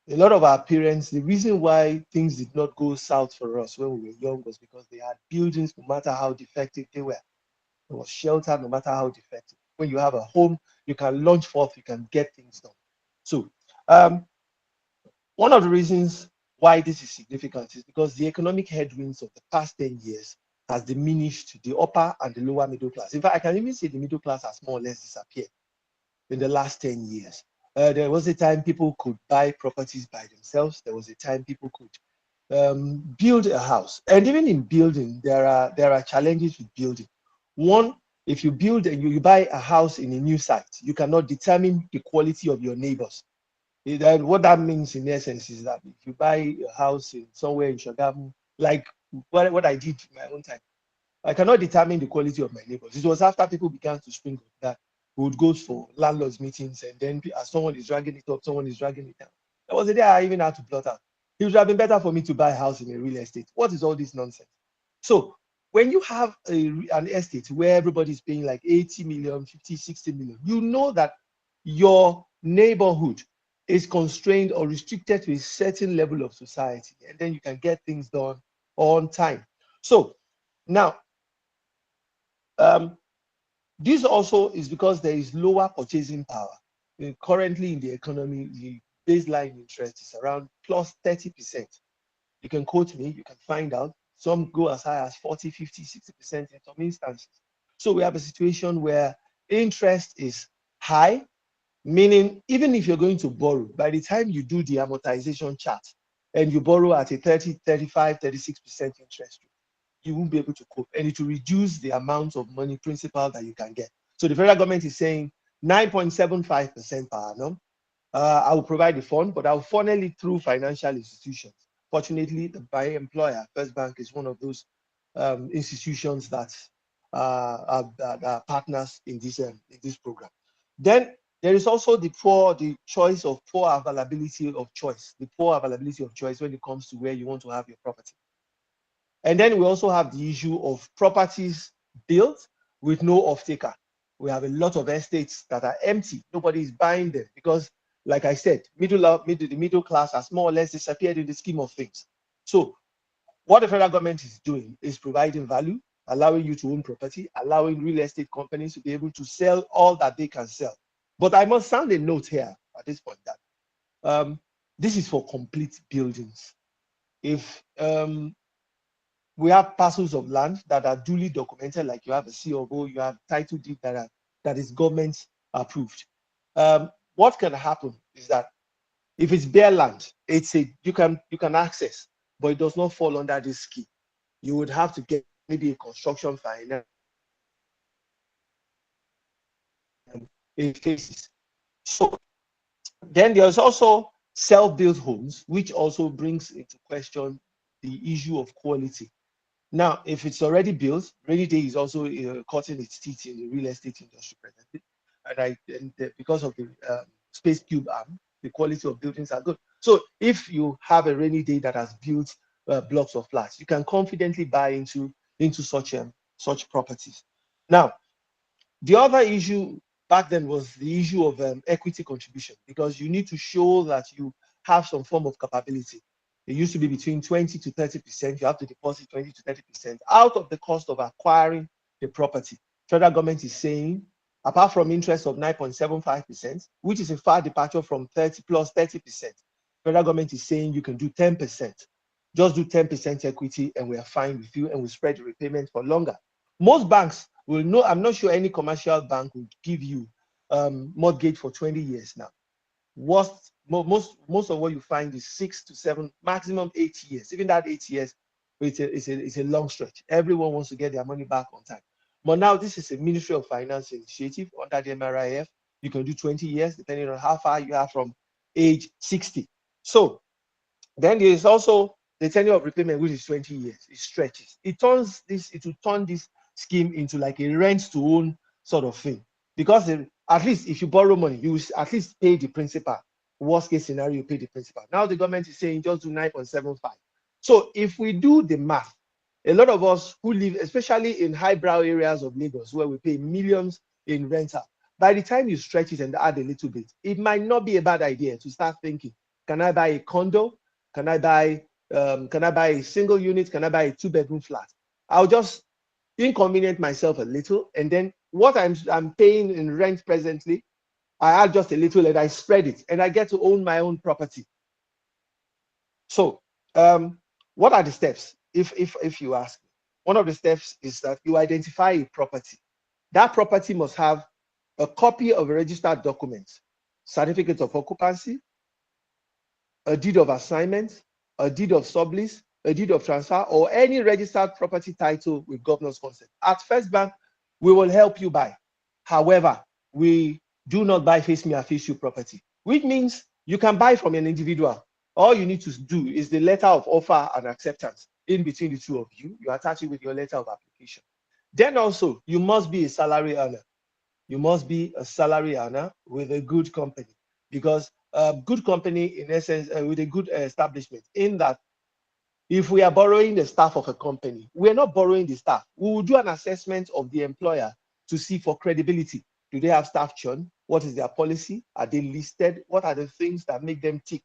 A lot of our parents, the reason why things did not go south for us when we were young was because they had buildings, no matter how defective they were. There was shelter, no matter how defective. When you have a home, you can launch forth, you can get things done. So one of the reasons why this is significant is because the economic headwinds of the past 10 years has diminished the upper and the lower middle class. In fact, I can even say the middle class has more or less disappeared in the last 10 years. There was a time people could buy properties by themselves. There was a time people could build a house. And even in building, there are challenges with building. One, if you build and you buy a house in a new site, you cannot determine the quality of your neighbors. What that means in essence is that if you buy a house in somewhere in Shagamu, like what I did in my own time, I cannot determine the quality of my neighbors. It was after people began to spring up that we would go for landlords meetings, and then as someone is dragging it up, someone is dragging it down. There was a day I even had to blot out. It would have been better for me to buy a house in a real estate. What is all this nonsense? So when you have an estate where everybody's paying like 80 million, 50, 60 million, you know that your neighborhood is constrained or restricted to a certain level of society, and then you can get things done on time. So now, this also is because there is lower purchasing power. Currently in the economy, the baseline interest is around plus 30%. You can quote me, you can find out. Some go as high as 40, 50, 60% in some instances. So we have a situation where interest is high, meaning even if you're going to borrow, by the time you do the amortization chart and you borrow at a 30, 35, 36% interest rate, you won't be able to cope, and it will reduce the amount of money principal that you can get. So the federal government is saying 9.75% per annum. I will provide the fund, but I'll funnel it through financial institutions. Fortunately, my employer, First Bank, is one of those institutions that are partners in this program. Then there is also the poor availability of choice when it comes to where you want to have your property. And then we also have the issue of properties built with no off-taker. We have a lot of estates that are empty. Nobody is buying them because, like I said, the middle class has more or less disappeared in the scheme of things. So what the federal government is doing is providing value, allowing you to own property, allowing real estate companies to be able to sell all that they can sell. But I must sound a note here at this point that this is for complete buildings. If we have parcels of land that are duly documented, like you have a C of O, you have title deed that is government approved. What can happen is that if it's bare land, you can access, but it does not fall under this scheme. You would have to get maybe a construction finance in cases. So then there's also self-built homes, which also brings into question the issue of quality. Now, if it's already built, Rainyday is also cutting its teeth in the real estate industry presently, because of the Space Cube arm, the quality of buildings are good. So if you have a Rainyday that has built blocks of flats, you can confidently buy into such properties. Now, the other issue back then was the issue of equity contribution, because you need to show that you have some form of capability. It used to be between 20 to 30%. You have to deposit 20 to 30% out of the cost of acquiring the property. Federal government is saying, apart from interest of 9.75%, which is a far departure from 30 plus 30%, federal government is saying you can do 10%. Just do 10% equity and we are fine with you, and we spread the repayment for longer. Most banks will know, I'm not sure any commercial bank will give you mortgage for 20 years now. Most of what you find is 6 to 7, maximum 8 years. Even that 8 years, it's a long stretch. Everyone wants to get their money back on time. But now this is a Ministry of Finance initiative under the MRIF. You can do 20 years depending on how far you are from age 60. So then there is also the tenure of repayment, which is 20 years. It stretches. It will turn this scheme into like a rent to own sort of thing. Because at least if you borrow money, you will at least pay the principal. Worst case scenario, you pay the principal. Now the government is saying just do 9.75. So if we do the math, a lot of us who live, especially in highbrow areas of Lagos, where we pay millions in rental, by the time you stretch it and add a little bit, it might not be a bad idea to start thinking, can I buy a condo? Can I buy a single unit? Can I buy a 2-bedroom flat? I'll just inconvenience myself a little, and then what I'm paying in rent presently, I add just a little and I spread it, and I get to own my own property. So what are the steps? If you ask me, one of the steps is that you identify a property. That property must have a copy of a registered document, certificate of occupancy, a deed of assignment, a deed of sublease, a deed of transfer, or any registered property title with governor's consent. At First Bank, we will help you buy. However, we do not buy face me or face you property, which means you can buy from an individual. All you need to do is the letter of offer and acceptance in between the two of you. You attach it with your letter of application. Then also, you must be a salary earner. You must be a salary earner with a good company, because good company, in essence, with a good establishment, in that if we are borrowing the staff of a company, we're not borrowing the staff. We will do an assessment of the employer to see for credibility. Do they have staff churn? What is their policy? Are they listed? What are the things that make them tick?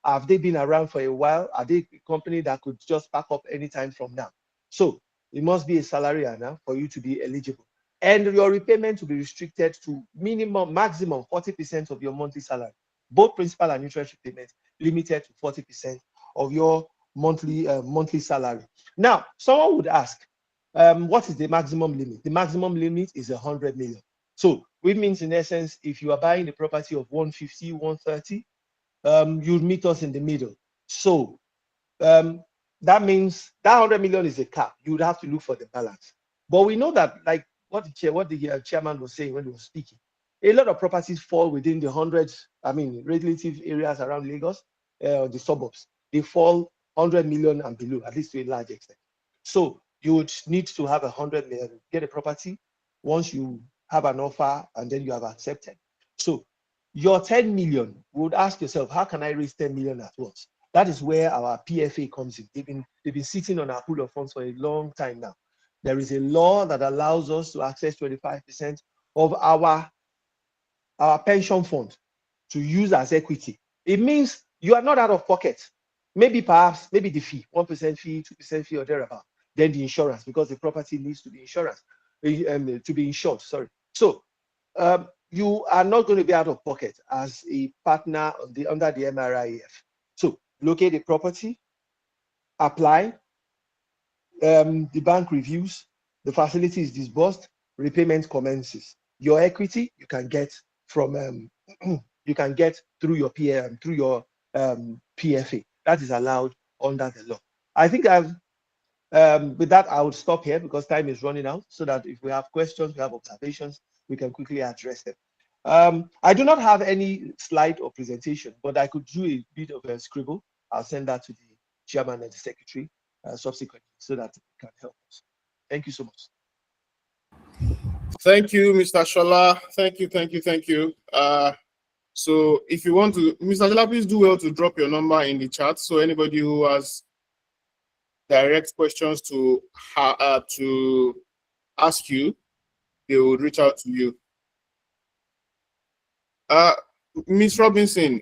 Have they been around for a while? Are they a company that could just pack up anytime from now? So it must be a salary earner for you to be eligible. And your repayment will be restricted to maximum 40% of your monthly salary. Both principal and interest repayment limited to 40% of your monthly salary. Now, someone would ask, what is the maximum limit? The maximum limit is 100 million. So which means, in essence, if you are buying the property of 150, 130, you'll meet us in the middle. So that means that 100 million is a cap. You would have to look for the balance. But we know that, like what the chairman was saying when he was speaking, a lot of properties fall within the hundreds, relative areas around Lagos, the suburbs. They fall 100 million and below, at least to a large extent. So you would need to have 100 million, get a property once you have an offer and then you have accepted. So your 10 million, would ask yourself, how can I raise 10 million at once? That is where our PFA comes in. They've been sitting on our pool of funds for a long time now. There is a law that allows us to access 25% of our pension fund to use as equity. It means you are not out of pocket. Maybe the fee, 1% fee, 2% fee, or thereabout. Then the insurance, because the property needs to be insured. Sorry. So you are not going to be out of pocket as a partner under the MRIF. So locate the property, apply, the bank reviews, the facility is disbursed, repayment commences. Your equity you can get from through your PFA. That is allowed under the law. I think with that, I would stop here because time is running out, so that if we have questions, we have observations, we can quickly address them. I do not have any slide or presentation, but I could do a bit of a scribble. I'll send that to the chairman and the secretary subsequently, so that it can help us. Thank you so much. Thank you, Mr. Shola. Thank you. So if you want to, Mr. Shola, please do well to drop your number in the chat, so anybody who has direct questions to ask you, they will reach out to you. Ms. Robinson,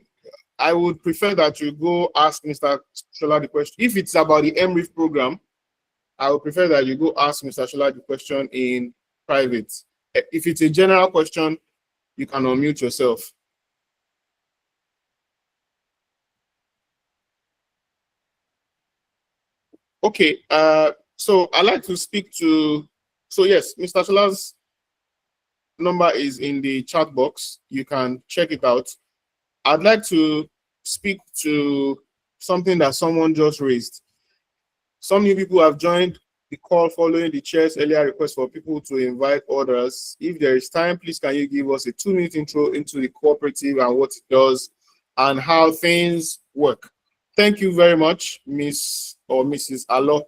I would prefer that you go ask Mr. Shola the question. If it's about the MRIF program, I would prefer that you go ask Mr. Shola the question in private. If it's a general question, you can unmute yourself. Okay, so I'd like to speak to, so yes, Mr. Shola's number is in the chat box. You can check it out. I'd like to speak to something that someone just raised. Some new people have joined the call following the chair's earlier request for people to invite others. If there is time, please can you give us a 2-minute intro into the cooperative and what it does and how things work? Thank you very much, Miss or Mrs. Alo.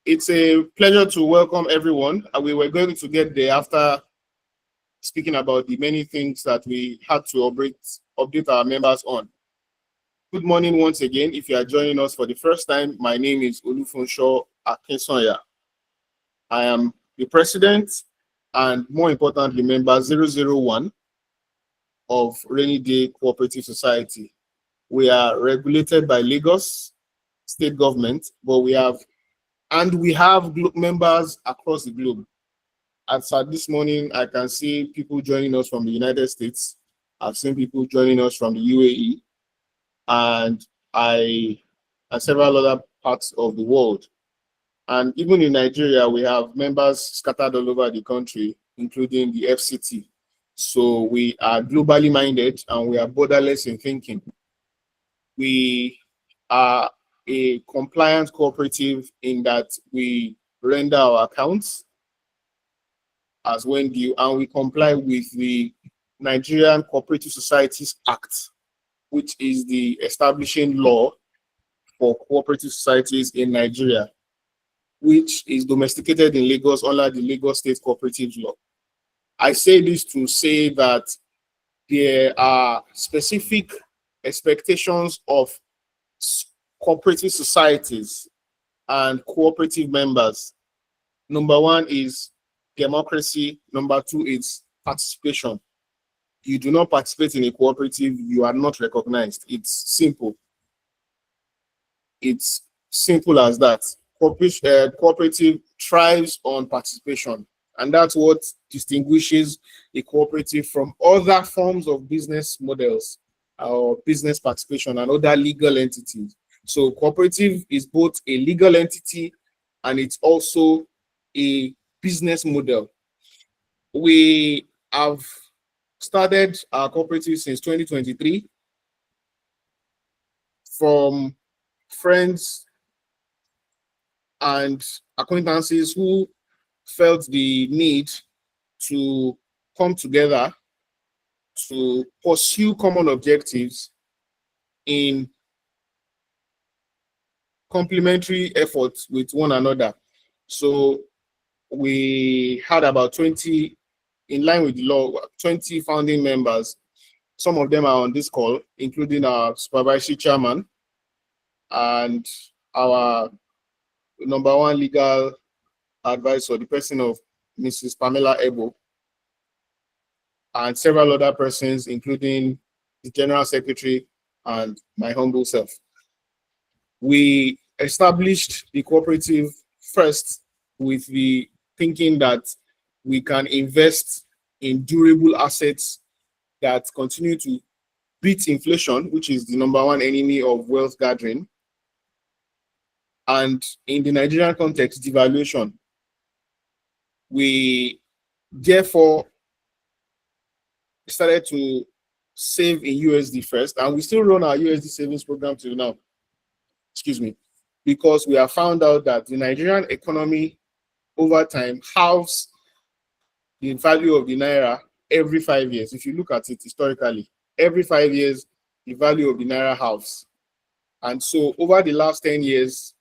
It's a pleasure to welcome everyone. We were going to get there after speaking about the many things that we had to update our members on. Good morning once again. If you are joining us for the first time, my name is Olufunsho Akinsonya. I am the president and, more importantly, member 001 of Rainyday Cooperative Society. We are regulated by Lagos state government, but we have members across the globe. As at this morning, I can see people joining us from the United States. I've seen people joining us from the UAE and several other parts of the world. And even in Nigeria, we have members scattered all over the country, including the FCT. So we are globally minded and we are borderless in thinking. We are a compliant cooperative in that we render our accounts as when due, and we comply with the Nigerian Cooperative Societies Act, which is the establishing law for cooperative societies in Nigeria, which is domesticated in Lagos under the Lagos State Cooperatives Law. I say this to say that there are specific expectations of cooperative societies and cooperative members. Number one is democracy. Number two is participation. You do not participate in a cooperative, you are not recognized. It's simple. It's simple as that. Cooperative thrives on participation, and that's what distinguishes a cooperative from other forms of business models or business participation and other legal entities. So cooperative is both a legal entity and it's also a business model. We have started our cooperative since 2023 from friends and acquaintances who felt the need to come together to pursue common objectives in complementary efforts with one another. So we had about 20, in line with the law, 20 founding members. Some of them are on this call, including our supervisory chairman and our number one legal advisor, the person of Mrs. Pamela Ebo, and several other persons, including the general secretary and my humble self. We established the cooperative first with the thinking that we can invest in durable assets that continue to beat inflation, which is the number one enemy of wealth gathering, and in the Nigerian context, devaluation. We therefore started to save in USD first, and we still run our USD savings program till now. Excuse me, because we have found out that the Nigerian economy over time halves the value of the naira every 5 years. If you look at it historically, every 5 years, the value of the naira halves. And so over the last 10 years,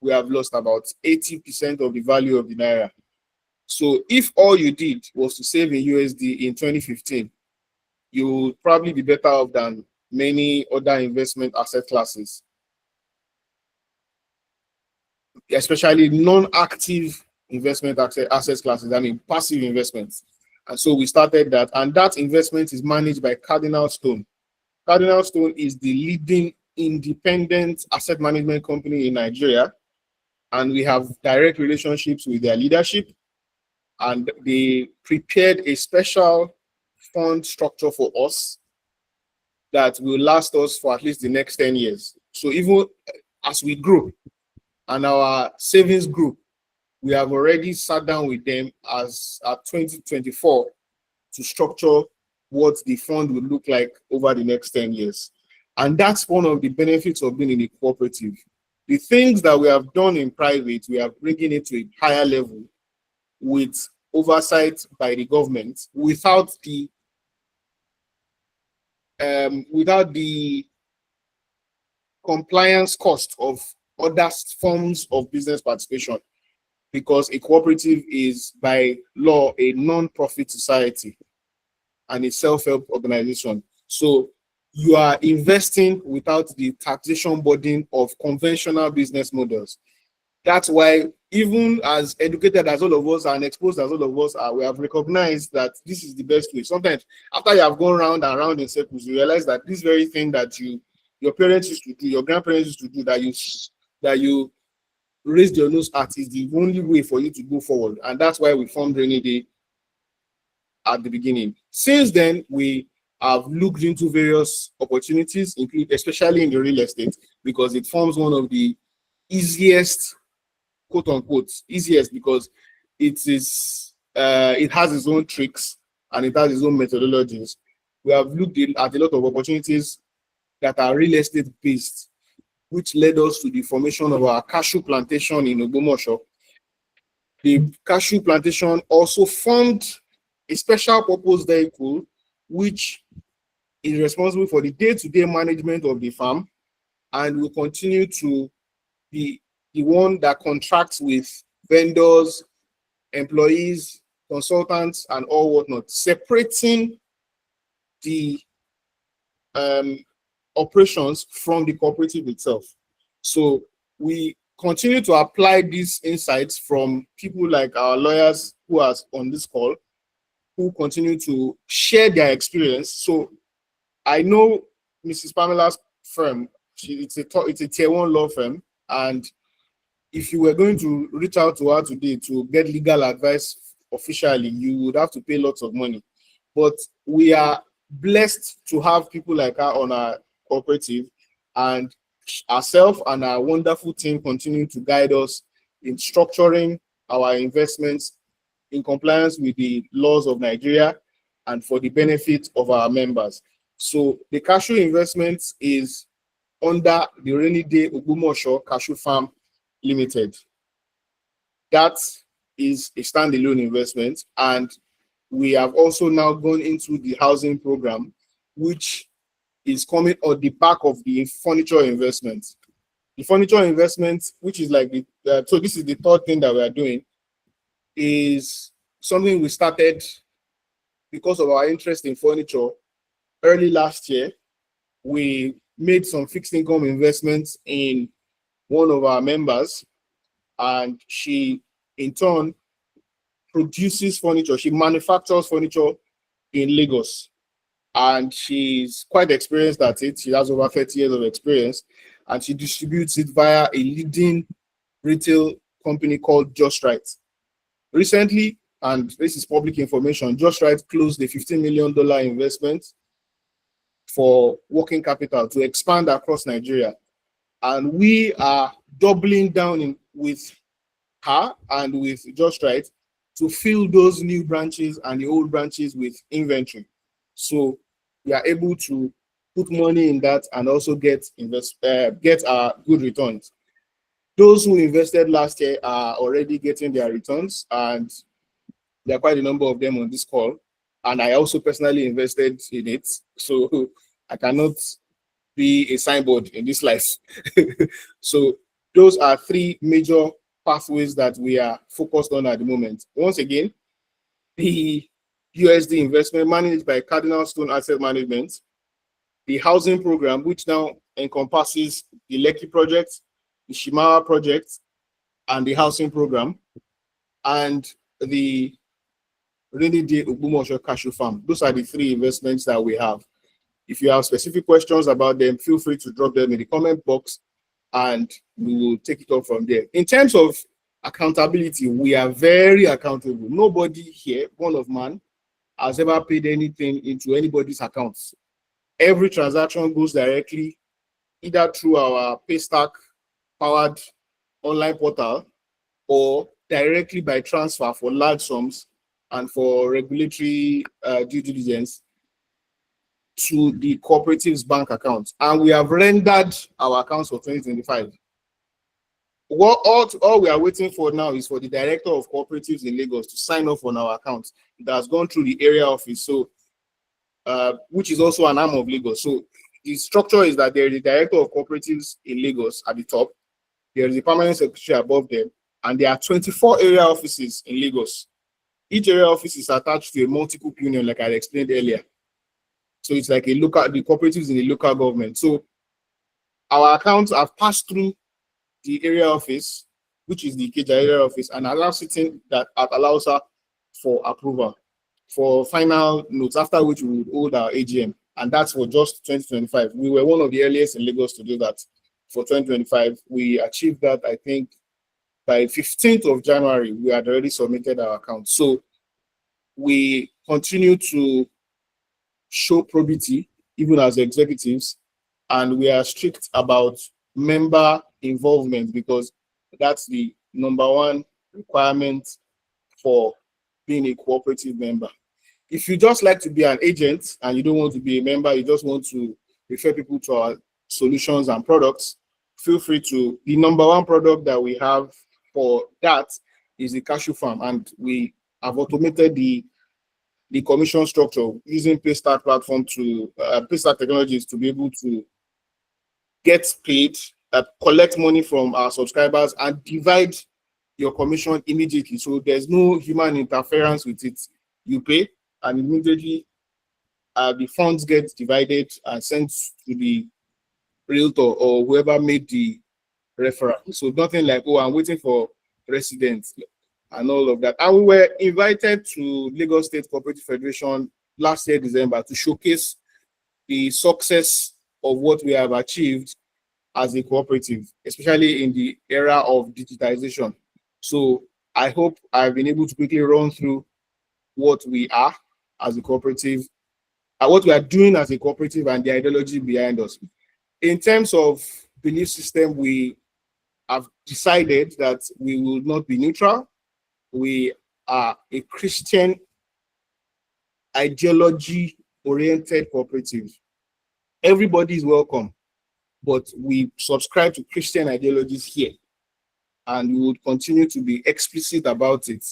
we have lost about 80% of the value of the naira. So if all you did was to save in USD in 2015, you would probably be better off than many other investment asset classes, especially non-active investment asset classes, I mean passive investments. And so we started that, and that investment is managed by Cardinal Stone. Cardinal Stone is the leading independent asset management company in Nigeria, and we have direct relationships with their leadership, and they prepared a special fund structure for us that will last us for at least the next 10 years. So even as we grow and our savings group, we have already sat down with them as at 2024 to structure what the fund will look like over the next 10 years. And that's one of the benefits of being in a cooperative. The things that we have done in private, we are bringing it to a higher level with oversight by the government without the compliance cost of other forms of business participation, because a cooperative is by law a non-profit society and a self-help organization. So you are investing without the taxation burden of conventional business models. That's why, even as educated as all of us are and exposed as all of us are, we have recognized that this is the best way. Sometimes, after you have gone round and round in circles, you realize that this very thing that your parents used to do, your grandparents used to do, that you raised your nose at, is the only way for you to go forward. And that's why we formed Rainyday at the beginning. Since then, we have looked into various opportunities, including especially in the real estate, because it forms one of the easiest, quote unquote, easiest, because it has its own tricks and it has its own methodologies. We have looked at a lot of opportunities that are real estate based, which led us to the formation of our cashew plantation in Ogbomoso. The cashew plantation also formed a special purpose vehicle, which is responsible for the day-to-day management of the farm, and will continue to be the one that contracts with vendors, employees, consultants, and all whatnot, separating the operations from the cooperative itself. So we continue to apply these insights from people like our lawyers who are on this call, who continue to share their experience. So I know Mrs. Pamela's firm, it's a tier 1 law firm, and if you were going to reach out to her today to get legal advice officially, you would have to pay lots of money. But we are blessed to have people like her on our cooperative, and ourselves and our wonderful team continue to guide us in structuring our investments in compliance with the laws of Nigeria and for the benefit of our members. So the cashew investments is under the Rainyday Ogbomoso Cashew Farm Limited. That is a standalone investment, and we have also now gone into the housing program, which is coming on the back of the furniture investment. The furniture investment, which is like so this is the third thing that we are doing, is something we started because of our interest in furniture. Early last year, we made some fixed income investments in one of our members, and she in turn produces furniture. She manufactures furniture in Lagos, and she's quite experienced at it. She has over 30 years of experience, and she distributes it via a leading retail company called Just Right. Recently, and this is public information, Just Right closed a $15 million investment for working capital to expand across Nigeria. And we are doubling down with her and with Just Right to fill those new branches and the old branches with inventory. So we are able to put money in that and also get our good returns. Those who invested last year are already getting their returns, and there are quite a number of them on this call. And I also personally invested in it, so I cannot be a signboard in this life. So those are three major pathways that we are focused on at the moment. Once again, the USD investment managed by Cardinal Stone Asset Management, the housing program, which now encompasses the Lekki project, the Shimawa project, and the housing program, and the Rainyday Ogbomoso Cashew Farm. Those are the three investments that we have. If you have specific questions about them, feel free to drop them in the comment box and we will take it up from there. In terms of accountability, we are very accountable. Nobody here, born of man, has ever paid anything into anybody's accounts. Every transaction goes directly either through our Paystack powered online portal or directly by transfer for large sums and for regulatory due diligence to the cooperative's bank accounts. And we have rendered our accounts for 2025. All we are waiting for now is for the director of cooperatives in Lagos to sign off on our accounts. It has gone through the area office, so which is also an arm of Lagos. So the structure is that there is the director of cooperatives in Lagos at the top, there is the permanent secretary above them, and there are 24 area offices in Lagos. Each area office is attached to a multi-coop union, like I explained earlier. So it's like the cooperatives in the local government. So our accounts have passed through the area office, which is the Ikeja area office, and allows sitting that allows her for approval, for final notes, after which we would hold our AGM. And that's for just 2025. We were one of the earliest in Lagos to do that for 2025. We achieved that, I think, by 15th of January, we had already submitted our account. So we continue to show probity, even as executives, and we are strict about member involvement because that's the number one requirement for being a cooperative member. If you just like to be an agent and you don't want to be a member, you just want to refer people to our solutions and products, feel free to. The number one product that we have for that is the cashew farm, and we have automated the commission structure using Paystack platform to Paystack technologies to be able to get paid, collect money from our subscribers and divide your commission immediately. So there's no human interference with it. You pay and immediately the funds get divided and sent to the realtor or whoever made the referral. So nothing like, oh, I'm waiting for residents and all of that. And we were invited to Lagos State Cooperative Federation last year, December, to showcase the success of what we have achieved as a cooperative, especially in the era of digitization. So I hope I've been able to quickly run through what we are as a cooperative, what we are doing as a cooperative and the ideology behind us. In terms of belief system, we have decided that we will not be neutral. We are a Christian ideology-oriented cooperative. Everybody is welcome, but we subscribe to Christian ideologies here, and we would continue to be explicit about it.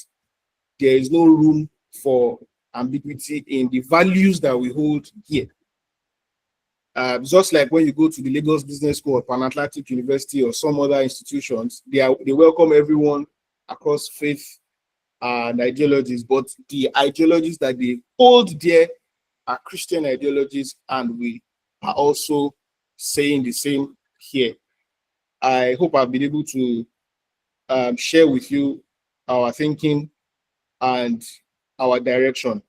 There is no room for ambiguity in the values that we hold here. Just like when you go to the Lagos Business School or Pan Atlantic University or some other institutions, they welcome everyone across faith and ideologies, but the ideologies that they hold there are Christian ideologies, and we are also saying the same here. I hope I've been able to share with you our thinking and our direction.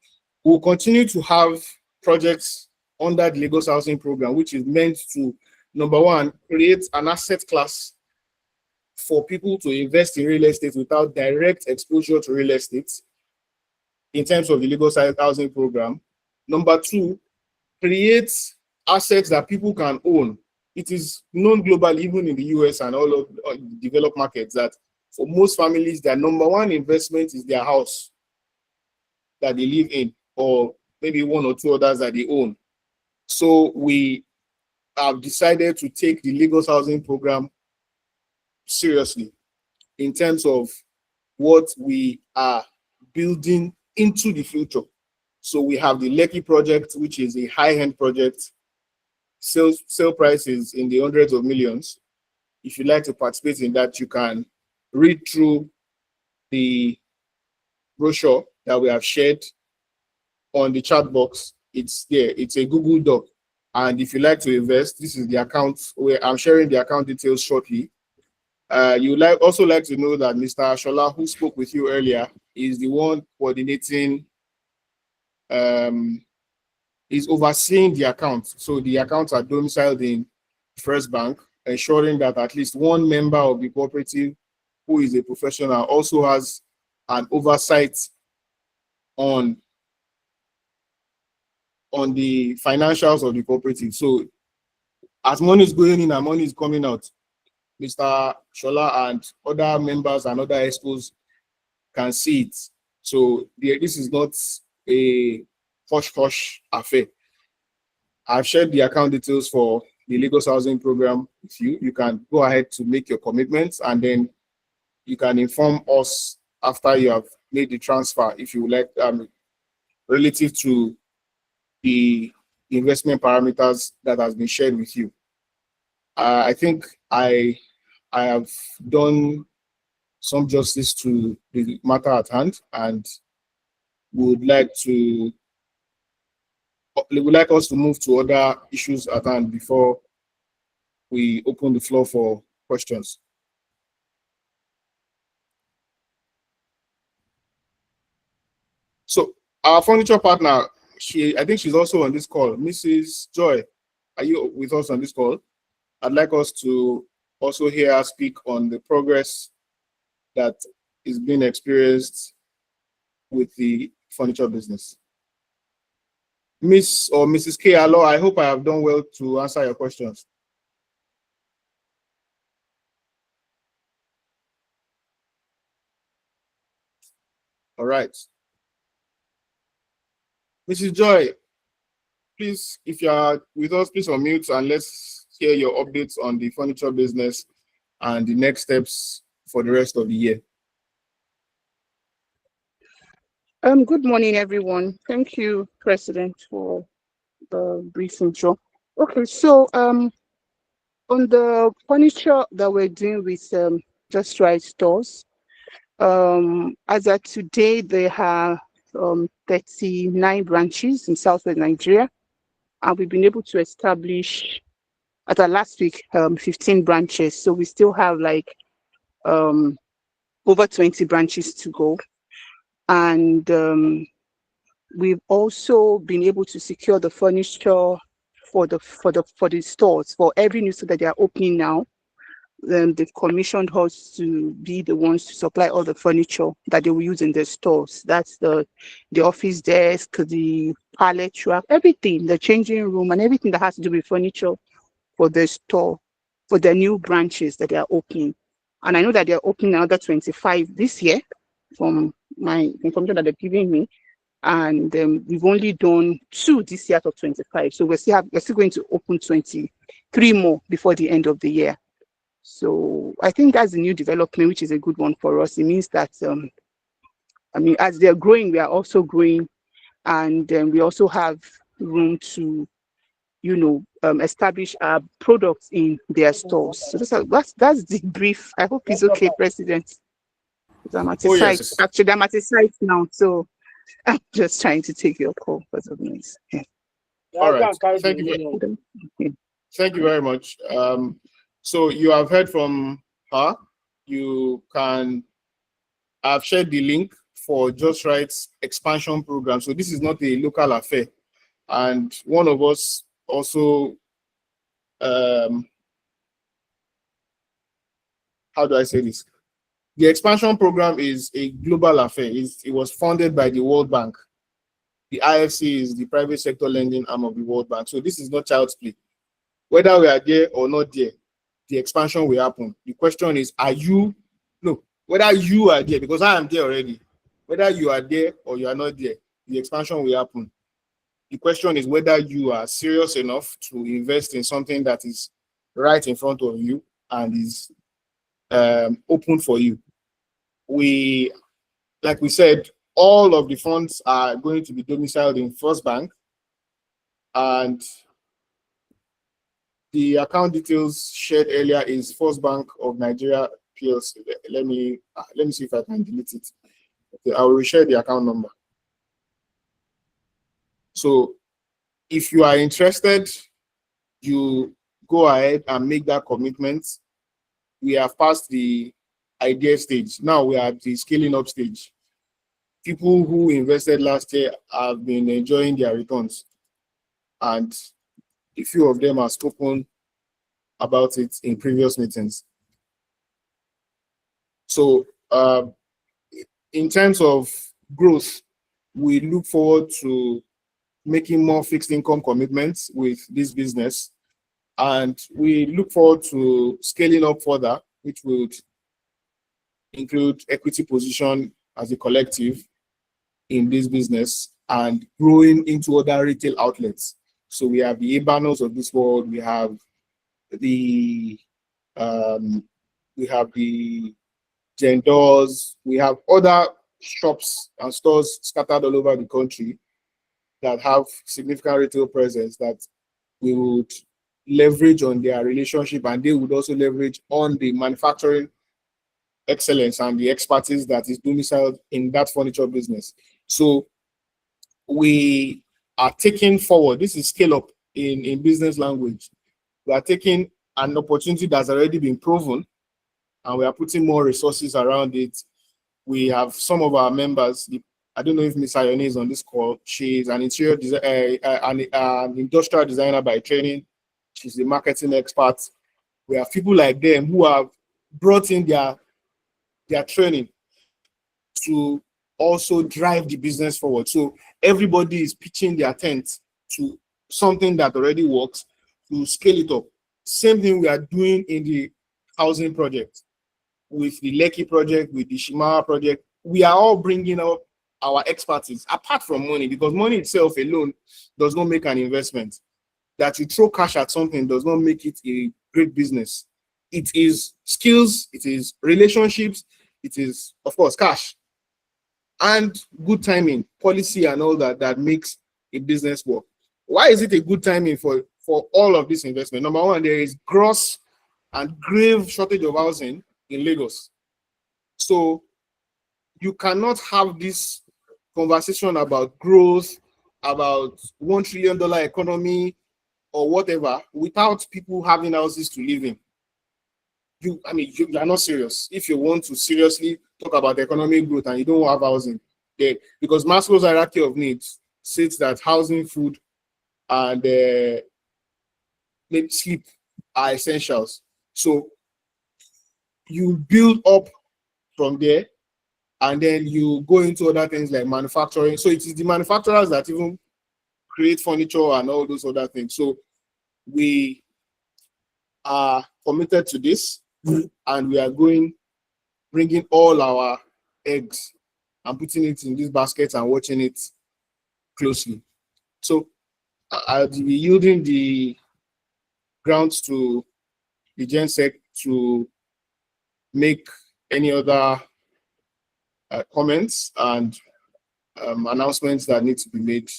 We'll continue to have projects under the Lagos Housing Program, which is meant to, number one, create an asset class for people to invest in real estate without direct exposure to real estate in terms of the Lagos Housing Program. Number two, create assets that people can own. It is known globally, even in the US and all of the developed markets, that for most families, their number one investment is their house that they live in, or maybe one or two others that they own. So we have decided to take the Lagos Housing Program seriously in terms of what we are building into the future. So we have the Lekki project, which is a high-end project, sale prices in the hundreds of millions. If you'd like to participate in that, you can read through the brochure that we have shared on the chat box. It's there. It's a Google Doc. And if you like to invest, this is the account where I'm sharing the account details shortly. You also like to know that Mr. Ashola, who spoke with you earlier, is the one coordinating the is overseeing the accounts. So the accounts are domiciled in First Bank, ensuring that at least one member of the cooperative who is a professional also has an oversight on the financials of the cooperative. So as money is going in and money is coming out, Mr. Shola and other members and other experts can see it. So this is not a hush-hush affair. I've shared the account details for the Lagos Housing Program with you. You can go ahead to make your commitments, and then you can inform us after you have made the transfer if you would like, relative to the investment parameters that has been shared with you. I think I have done some justice to the matter at hand, and would like us to move to other issues at hand before we open the floor for questions. So our furniture partner, I think she's also on this call. Mrs. Joy, are you with us on this call? I'd like us to also hear her speak on the progress that is being experienced with the furniture business. Miss or Mrs. K. Allo, I hope I have done well to answer your questions. All right. Mrs. Joy, please, if you are with us, please unmute and let's hear your updates on the furniture business and the next steps for the rest of the year. Good morning, everyone. Thank you, President, for the brief intro. Okay, so on the furniture that we're doing with Just Right stores, as of today, they have 39 branches in Southwest Nigeria, and we've been able to establish, at our last week, 15 branches. So we still have like over 20 branches to go. And we've also been able to secure the furniture for the stores, for every new store that they are opening now. Then they've commissioned us to be the ones to supply all the furniture that they will use in their stores. That's the office desk, the pallet rack, everything, the changing room, and everything that has to do with furniture for the store, for the new branches that they are opening. And I know that they're opening another 25 this year from my information that they're giving me. And we've only done 2 this year out of 25. So we're still going to open 23 more before the end of the year. So I think that's a new development, which is a good one for us. It means that, as they're growing, we are also growing, and we also have room to, establish our products in their stores. So that's the brief. I hope it's okay, President. I'm at a site. Actually, I'm at a site now, so I'm just trying to take your call because of noise. Yeah. All right. Thank you very much. So you have heard from her. I've shared the link for Just Right's expansion program. So this is not a local affair. And one of us also, how do I say this? The expansion program is a global affair. It was funded by the World Bank. The IFC is the private sector lending arm of the World Bank. So this is not child's play. Whether we are there or not there, the expansion will happen. The question is, whether you are there, because I am there already. Whether you are there or you are not there, the expansion will happen. The question is whether you are serious enough to invest in something that is right in front of you and is open for you. Like we said, all of the funds are going to be domiciled in First Bank, and the account details shared earlier is First Bank of Nigeria PLC. Let me see if I can delete it. Okay, I will reshare the account number. So if you are interested, you go ahead and make that commitment. We have passed the idea stage. Now we are at the scaling up stage. People who invested last year have been enjoying their returns. and a few of them have spoken about it in previous meetings. So, in terms of growth, we look forward to making more fixed income commitments with this business, and we look forward to scaling up further, which would include equity position as a collective in this business and growing into other retail outlets. So we have the Ibanos of this world, the um, we have the Gendors, we have other shops and stores scattered all over the country that have significant retail presence that we would leverage on their relationship, and they would also leverage on the manufacturing excellence and the expertise that is domiciled in that furniture business. So we are taking forward, this is scale up in business language. We are taking an opportunity that's already been proven, and we are putting more resources around it. We have some of our members, I don't know if Miss Ayone is on this call. She's an interior an industrial designer by training. She's a marketing expert. We have people like them who have brought in their training to also drive the business forward. So everybody is pitching their tent to something that already works to scale it up. Same thing we are doing in the housing project, with the Lekki project, with the Shimawa project. We are all bringing up our expertise apart from money, because money itself alone does not make an investment. That you throw cash at something does not make it a great business. It is skills, it is relationships, it is, of course, cash and good timing, policy, and all that that makes a business work. Why is it a good timing for all of this investment? Number one, there is gross and grave shortage of housing in Lagos. So you cannot have this conversation about growth, about $1 trillion economy or whatever without people having houses to live in. You are not serious if you want to seriously talk about economic growth and you don't have housing there, because Maslow's hierarchy of needs states that housing, food, and sleep are essentials. So you build up from there, and then you go into other things like manufacturing. So it is the manufacturers that even create furniture and all those other things. So we are committed to this, and we are bringing all our eggs and putting it in this basket and watching it closely. So I'll be yielding the grounds to the GenSec to make any other comments and announcements that need to be made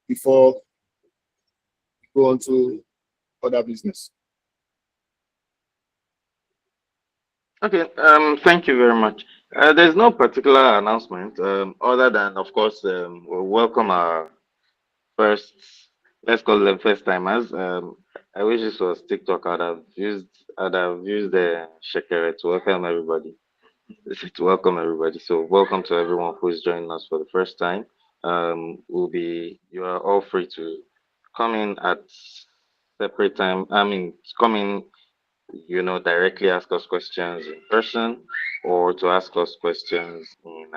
before we go on to other business. Okay, thank you very much. There's no particular announcement, other than, of course, we'll welcome our first, let's call them first timers. I wish this was TikTok. I'd have used the shekere to welcome everybody. To welcome everybody. So welcome to everyone who is joining us for the first time. You are all free to come in at separate time. I mean, come in, directly ask us questions in person, or to ask us questions on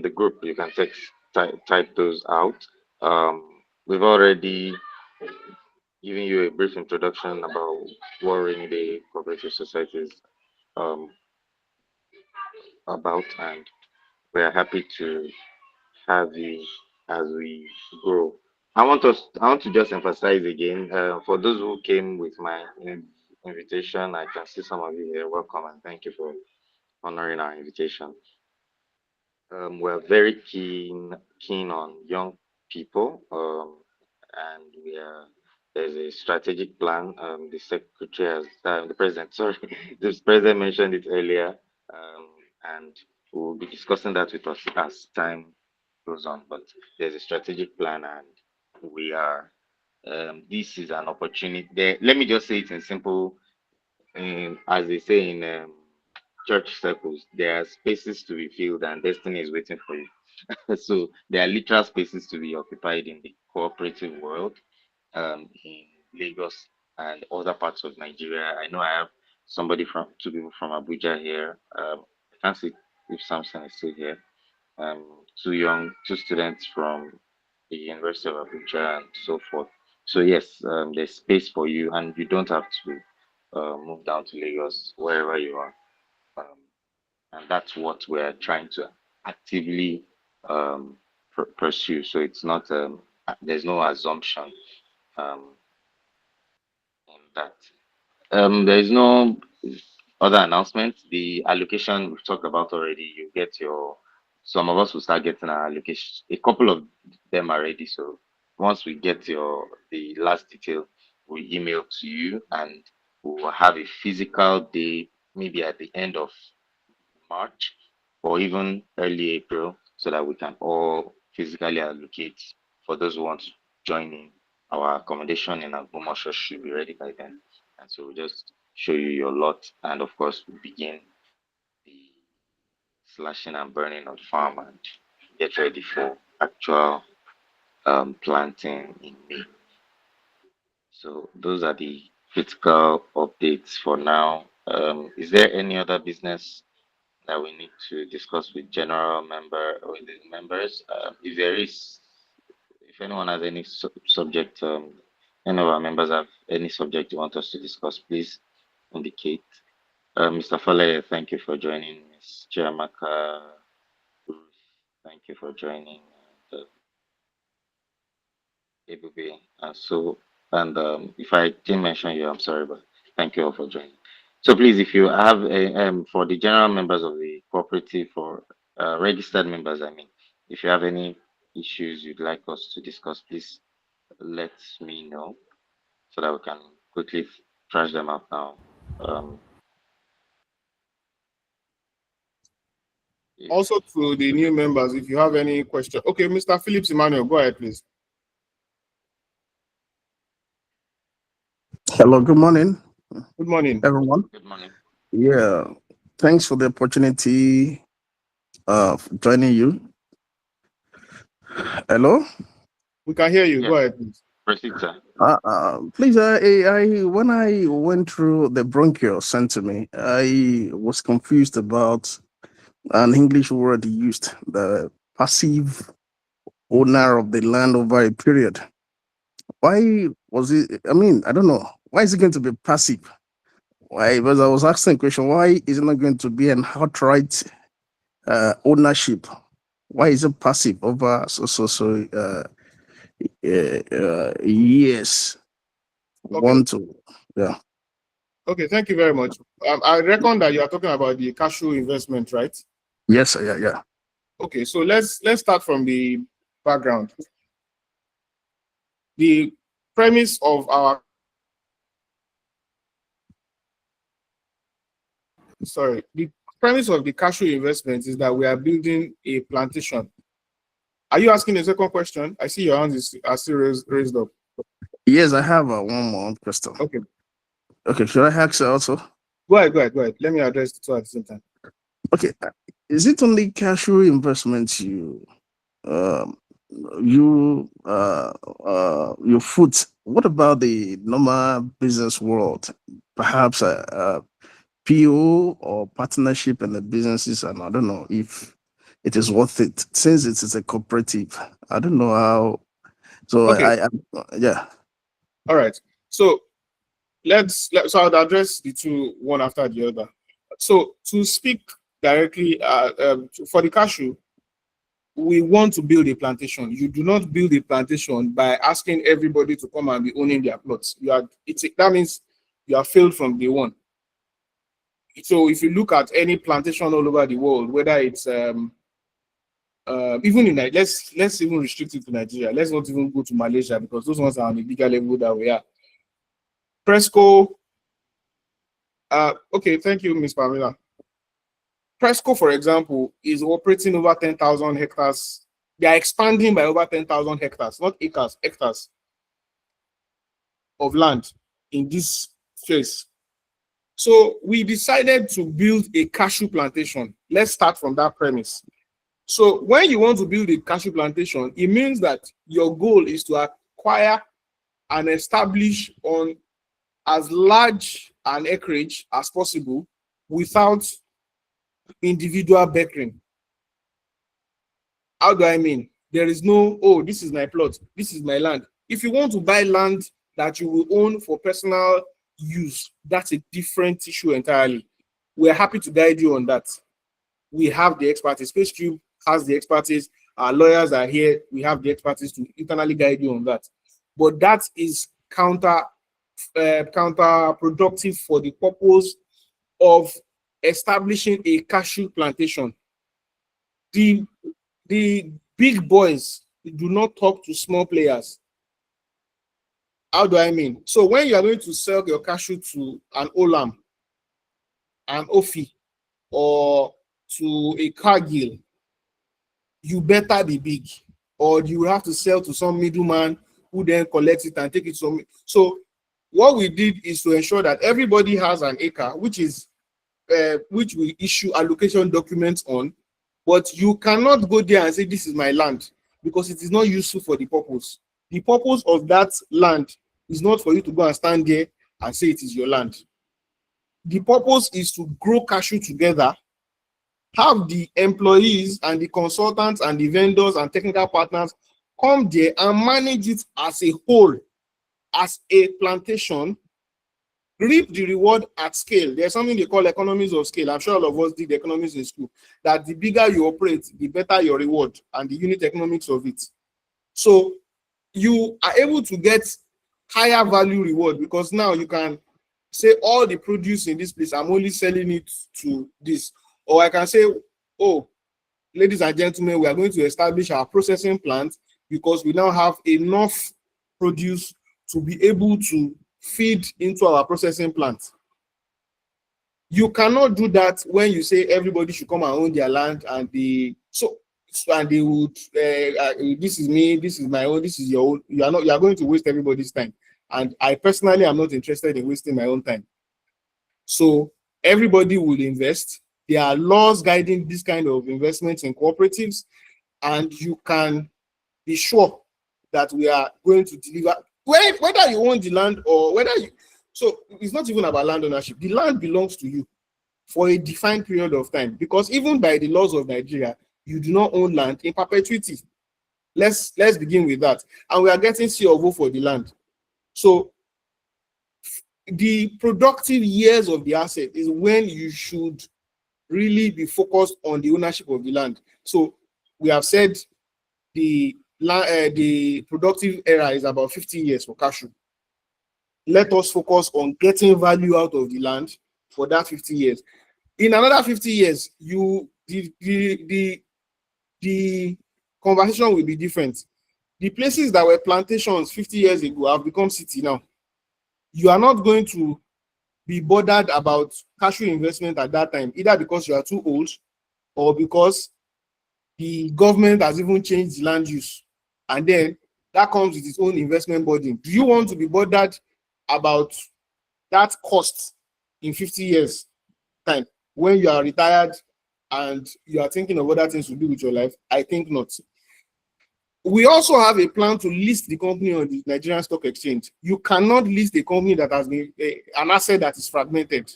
the group. You can type those out. We've already given you a brief introduction about what Rainyday Cooperative Society is um, about, and we are happy to have you as we grow. I want to just emphasize again, for those who came with my invitation. I can see some of you here. Welcome, and thank you for honoring our invitation. We're very keen on young people, and there's a strategic plan. The secretary has the president, sorry, the president mentioned it earlier, and we'll be discussing that with us as time goes on. But there's a strategic plan, and we are. This is an opportunity. Let me just say it in simple, as they say in church circles, there are spaces to be filled, and destiny is waiting for you. So there are literal spaces to be occupied in the cooperative world, in Lagos and other parts of Nigeria. I know I have two people from Abuja here. I can't see if Samson is still here. Two students from the University of Abuja and so forth. So yes, there's space for you, and you don't have to move down to Lagos wherever you are. Um, and that's what we're trying to actively pursue. So it's not there's no assumption um, in that. There is no other announcements. The allocation we've talked about already. You get your. Some of us will start getting our allocation. A couple of them are ready. So once we get the last detail, we email to you, and we will have a physical day, maybe at the end of March or even early April, so that we can all physically allocate for those who want to join in. Our accommodation in Agbomoso should be ready by then. And so we'll just show you your lot, and of course, we begin the slashing and burning of the farm and get ready for actual planting in May. So those are the critical updates for now. Is there any other business that we need to discuss with with the members? If there is, if anyone has any subject, any of our members have any subject you want us to discuss, please indicate. Mr. Fale, thank you for joining. Ms. Chiamaka, Ruth, thank you for joining. And, Ebube, if I didn't mention you, I'm sorry, but thank you all for joining. So please, if you have for the general members of the cooperative, for registered members, I mean, if you have any issues you'd like us to discuss, please let me know so that we can quickly trash them out now. If Also to the new members, if you have any question. Okay, Mr. Phillips Emmanuel, go ahead, please. Hello, good morning, Good morning. everyone. Good morning. Yeah, thanks for the opportunity of joining you. Hello. We can hear you. Yes. Go ahead, please. Proceed, sir. Please, when I went through the bronchial sent to me, I was confused about an English word used, the passive owner of the land over a period. Why was it? I mean, I don't know. Why is it going to be passive? Why? Because I was asking the question, why is it not going to be an outright ownership? Why is it passive over years? Okay. Yeah. Okay, thank you very much. I reckon that you are talking about the cashew investment, right? Yes, yeah. Okay, so let's start from the background. The premise of the cashew investment is that we are building a plantation. Are you asking a second question? I see your hand is still raised up. Yes, I have one more question. Okay, should I ask also? Go ahead. Let me address the two at the same time. Okay, is it only cashew investments you foot? What about the normal business world? Perhaps PO or partnership in the businesses, and I don't know if it is worth it since it is a cooperative. I don't know how. So Okay. Yeah. All right. So so I'll address the two one after the other. So to speak directly for the cashew, we want to build a plantation. You do not build a plantation by asking everybody to come and be owning their plots. That means you have failed from day one. So if you look at any plantation all over the world, whether it's even in let's even restrict it to Nigeria. Let's not even go to Malaysia because those ones are on a bigger level that we are. Presco. Okay, thank you, Ms. Pamela. Presco, for example, is operating over 10,000 hectares. They are expanding by over 10,000 hectares, not acres, hectares of land in this phase. So we decided to build a cashew plantation. Let's start from that premise. So when you want to build a cashew plantation, it means that your goal is to acquire and establish on as large an acreage as possible without individual beckering. How do I mean? There is no, oh, this is my plot, this is my land. If you want to buy land that you will own for personal use, that's a different issue entirely. We're happy to guide you on that. We have the expertise. Space Cube has the expertise. Our lawyers are here. We have the expertise to internally guide you on that. But that is counterproductive for the purpose of establishing a cashew plantation. The big boys do not talk to small players. How do I mean? So when you are going to sell your cashew to an Olam, an Ofi, or to a Cargill, you better be big, or you have to sell to some middleman who then collects it and take it from me. So what we did is to ensure that everybody has an acre, which we issue allocation documents on, but you cannot go there and say this is my land, because it is not useful for the purpose. The purpose of that land is not for you to go and stand there and say it is your land. The purpose is to grow cashew together, have the employees and the consultants and the vendors and technical partners come there and manage it as a whole, as a plantation, reap the reward at scale. There's something they call economies of scale. I'm sure all of us did economics in school, that the bigger you operate, the better your reward and the unit economics of it. So you are able to get higher value reward, because now you can say all the produce in this place, I'm only selling it to this. Or I can say, oh, ladies and gentlemen, we are going to establish our processing plant because we now have enough produce to be able to feed into our processing plant. You cannot do that when you say everybody should come and own their land, and they would this is me, this is my own, this is your own. You are going to waste everybody's time. And I personally am not interested in wasting my own time. So everybody will invest. There are laws guiding this kind of investments in cooperatives, and you can be sure that we are going to deliver. Whether you own the land or whether you, so it's not even about land ownership. The land belongs to you for a defined period of time, because even by the laws of Nigeria, you do not own land in perpetuity. Let's begin with that. And we are getting C of O for the land. So the productive years of the asset is when you should really be focused on the ownership of the land. So we have said the productive era is about 50 years for cashew. Let us focus on getting value out of the land for that 50 years. In another 50 years, the conversation will be different. The places that were plantations 50 years ago have become city now. You are not going to be bothered about cashew investment at that time, either because you are too old or because the government has even changed the land use. And then that comes with its own investment burden. Do you want to be bothered about that cost in 50 years time when you are retired and you are thinking of other things to do with your life? I think not. We also have a plan to list the company on the Nigerian Stock Exchange. You cannot list a company that has been an asset that is fragmented.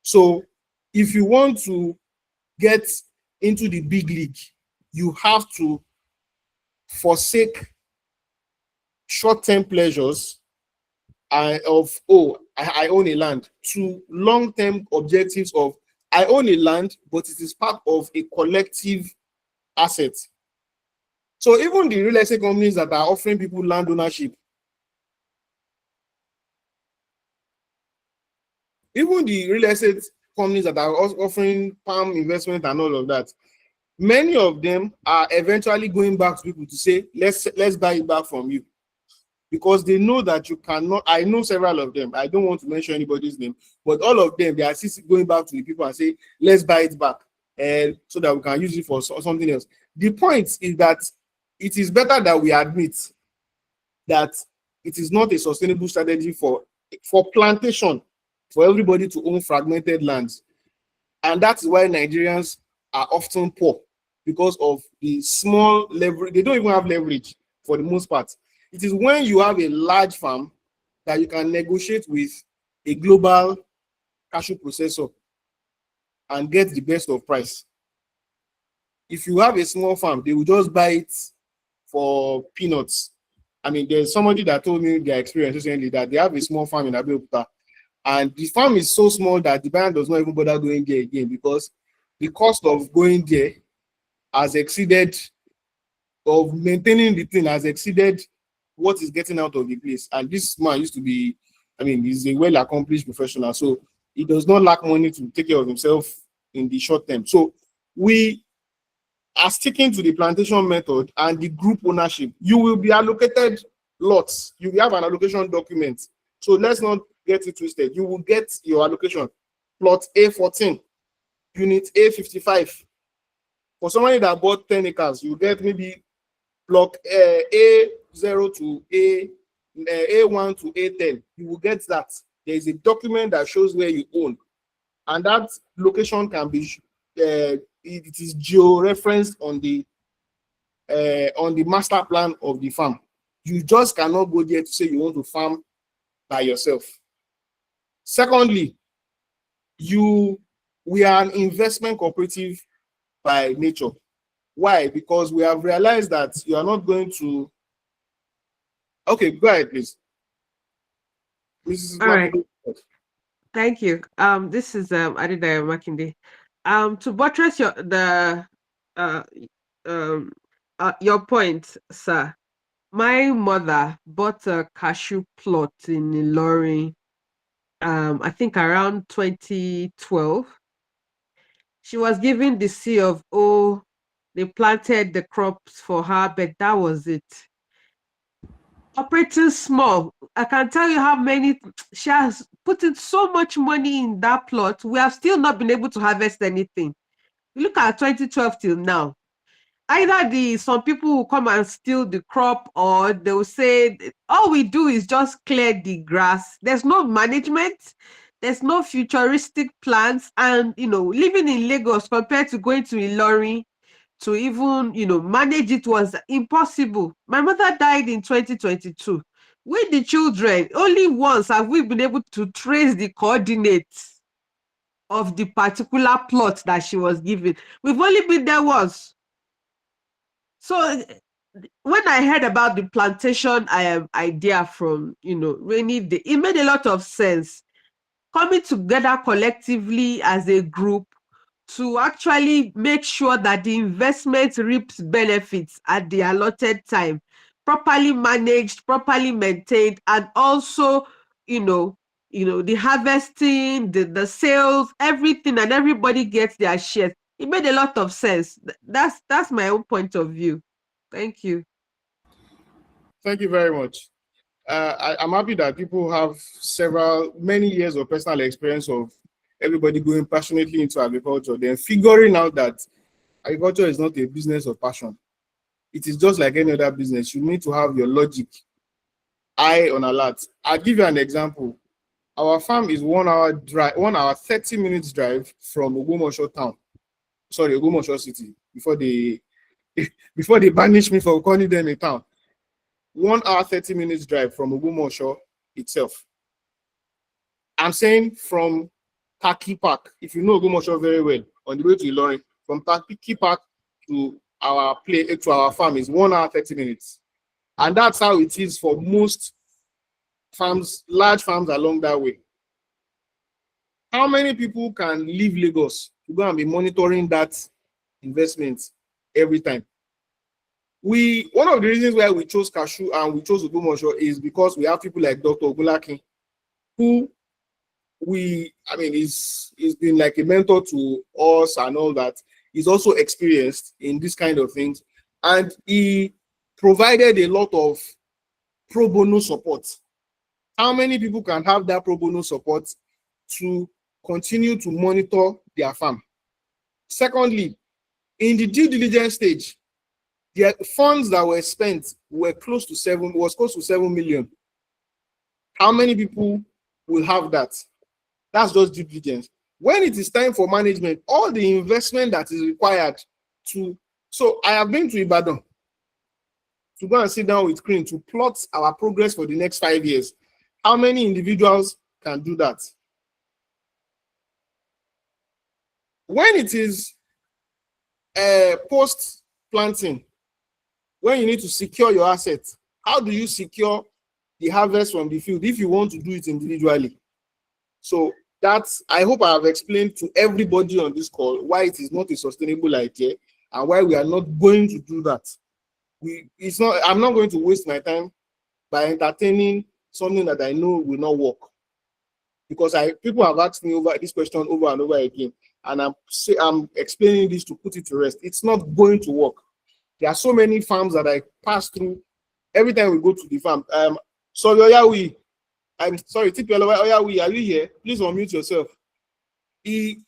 So if you want to get into the big league, you have to forsake short-term pleasures of, oh, I own a land, to long-term objectives of, I own a land, but it is part of a collective asset. So even the real estate companies that are offering people land ownership, even the real estate companies that are offering palm investment and all of that, many of them are eventually going back to people to say, let's buy it back from you. Because they know that you cannot. I know several of them. I don't want to mention anybody's name, but all of them, they are going back to the people and say, let's buy it back, and so that we can use it for something else. The point is that it is better that we admit that it is not a sustainable strategy for plantation, for everybody to own fragmented lands. And that's why Nigerians are often poor, because of the small leverage. They don't even have leverage for the most part. It is when you have a large farm that you can negotiate with a global cashew processor and get the best of price. If you have a small farm, they will just buy it for peanuts. I mean, there's somebody that told me their experience recently that they have a small farm in Abeokuta, and the farm is so small that the buyer does not even bother going there again because the cost of going there has exceeded, of maintaining the thing has exceeded what is getting out of the place. And this man used to be, I mean, he's a well-accomplished professional, so he does not lack money to take care of himself in the short term. So we are sticking to the plantation method and the group ownership. You will be allocated lots. You will have an allocation document. So let's not get it twisted. You will get your allocation. Plot A14, unit A55. For somebody that bought 10 acres, you get maybe block A0 to A1 to A10. You will get that. There is a document that shows where you own. And that location can be, it is geo-referenced on the master plan of the farm. You just cannot go there to say you want to farm by yourself. Secondly, we are an investment cooperative by nature. Why? Because we have realized that you are not going to. Okay, go ahead, please. All right. Thank you. This is Adidaya Makinde. To buttress your point, sir. My mother bought a cashew plot in Ilorin, I think around 2012. She was given the C of O. They planted the crops for her, but that was it. Operating small, I can tell you how many, she has put in so much money in that plot. We have still not been able to harvest anything. Look at 2012 till now. Either some people will come and steal the crop, or they will say all we do is just clear the grass. There's no management, there's no futuristic plans, and living in Lagos compared to going to Ilorin to even manage it was impossible. My mother died in 2022. With the children, only once have we been able to trace the coordinates of the particular plot that she was given. We've only been there once. So when I heard about the plantation idea from Rainyday, it made a lot of sense. Coming together collectively as a group to actually make sure that the investment reaps benefits at the allotted time, properly managed, properly maintained, and also the harvesting, the sales, everything, and everybody gets their shares. It made a lot of sense. That's my own point of view. Thank you. Thank you very much. I'm happy that people have many years of personal experience of everybody going passionately into agriculture, then figuring out that agriculture is not a business of passion. It is just like any other business. You need to have your logic, eye on alert. I'll give you an example. Our farm is 1 hour drive, 1 hour 30 minutes drive from Ogumosho town. Sorry, Ogumosho city. Before they banish me for calling them a town. 1 hour 30 minutes drive from Ogumosho itself. I'm saying from Taki Park. If you know Ogumosho very well, on the way to Ilorin, from Taki Park to our farm is 1 hour 30 minutes. And that's how it is for most farms, large farms along that way. How many people can leave Lagos to go and be monitoring that investment every time? One of the reasons why we chose cashew and we chose Ogumosho is because we have people like Dr. Ogulaki, who he's been like a mentor to us and all that. He's also experienced in this kind of things, and he provided a lot of pro bono support. How many people can have that pro bono support to continue to monitor their farm? Secondly, in the due diligence stage, the funds that were spent were close to 7 million. How many people will have that? That's just due diligence. When it is time for management, all the investment that is required to So I have been to Ibadan to go and sit down with Crane to plot our progress for the next 5 years. How many individuals can do that? When it is post-planting, when you need to secure your assets, how do you secure the harvest from the field if you want to do it individually? So that's, I hope I have explained to everybody on this call why it is not a sustainable idea and why we are not going to do that. I'm not going to waste my time by entertaining something that I know will not work. Because people have asked me over this question over and over again, and I'm explaining this to put it to rest. It's not going to work. There are so many farms that I pass through every time we go to the farm. Sorry, Oyawi. I'm sorry, TPL Oyawi, are you here? Please unmute yourself. The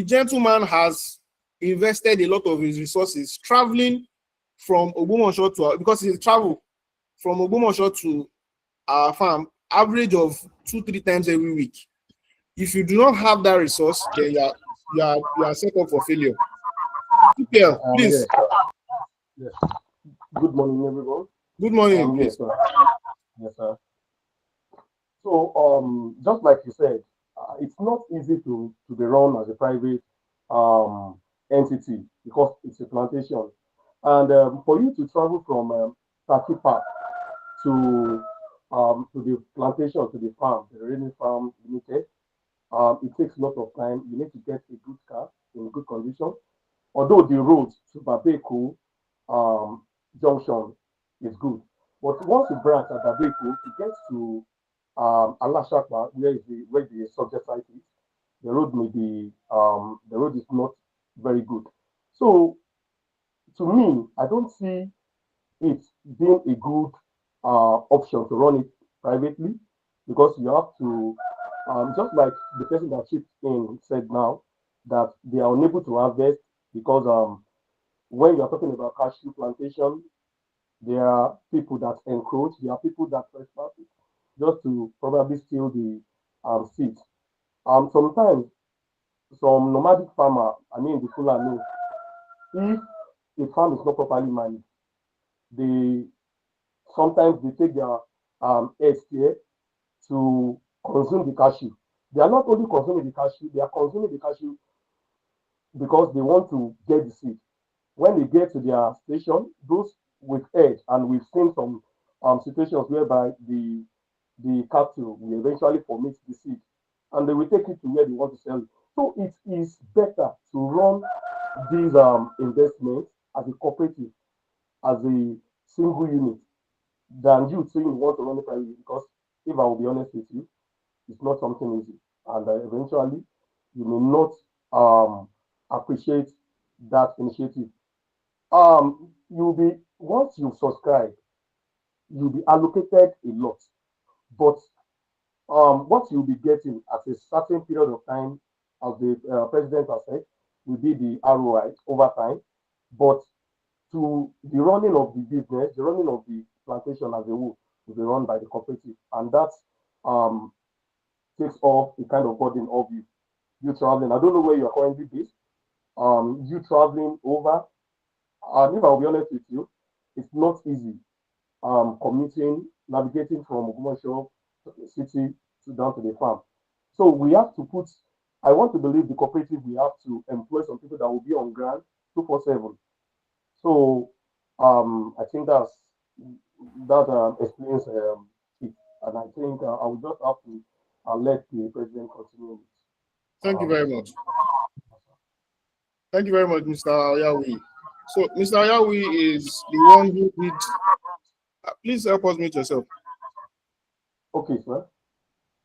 gentleman has invested a lot of his resources traveling from Ogbomoso to, because he travel from Ogbomoso to our farm, average of 2-3 times every week. If you do not have that resource, then you are set up for failure. TPL, please. Yes. Good morning, everyone. Good morning. Yes, sir. Yes, sir. So, just like you said, it's not easy to be run as a private entity because it's a plantation, and for you to travel from Taki Park to the plantation, to the farm, the Rainy Farm Limited, it takes a lot of time. You need to get a good car in good condition. Although the road to Babeku junction is good, but once you branch at Babeku, to get to Alashakwa, where the subject site is, the road the road is not very good. So to me, I don't see it being a good option to run it privately because you have to, just like the person that chipped in said now, that they are unable to harvest because when you're talking about cashew plantation, there are people that encroach, there are people that trespass just to probably steal the seeds. Sometimes some nomadic farmer, I mean the Fulani, if a farm is not properly managed, they sometimes they take their eggs here to consume the cashew. They are not only consuming the cashew, they are consuming the cashew because they want to get the seed. When they get to their station, those with edge, and we've seen some situations whereby the cattle will eventually formate the seed and they will take it to where they want to sell it. So it is better to run these investments as a cooperative, as a single unit, than you saying you want to run it privately. Because if I will be honest with you, it's not something easy, and eventually you may not appreciate that initiative. You'll be once you subscribe, you'll be allocated a lot, but what you'll be getting at a certain period of time, as the president has said, will be the ROI over time. But to the running of the business, the running of the plantation as a whole will be run by the cooperative, and that um, takes off a kind of burden of you traveling. I don't know where you are currently based. You traveling over, and if I'll be honest with you, it's not easy commuting, navigating from Ogbomoso city to down to the farm. So we have to put, I want to believe the cooperative, we have to employ some people that will be on ground 247. So I think that explains it. And I think I will just have to let the president continue. Thank you very much. Thank you very much, Mr. Ayawi. So Mr. Ayawi is the one who did. Please help us mute yourself. Okay, sir.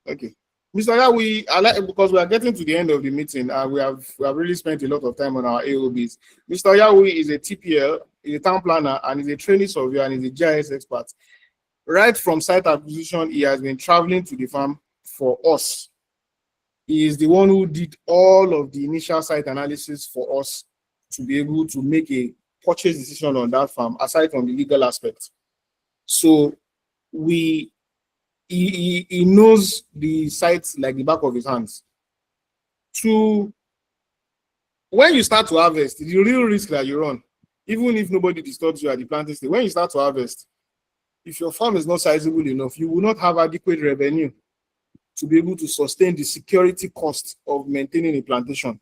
Okay. Mr. Ayawi, because we are getting to the end of the meeting and we have really spent a lot of time on our AOBs. Mr. Ayawi is a TPL, is a town planner, and is a training surveyor and is a GIS expert. Right from site acquisition, he has been traveling to the farm for us. He is the one who did all of the initial site analysis for us to be able to make a purchase decision on that farm, aside from the legal aspect. So he knows the sites like the back of his hands. To when you start to harvest, the real risk that you run, even if nobody disturbs you at the planting stage, when you start to harvest, if your farm is not sizable enough, you will not have adequate revenue to be able to sustain the security cost of maintaining a plantation.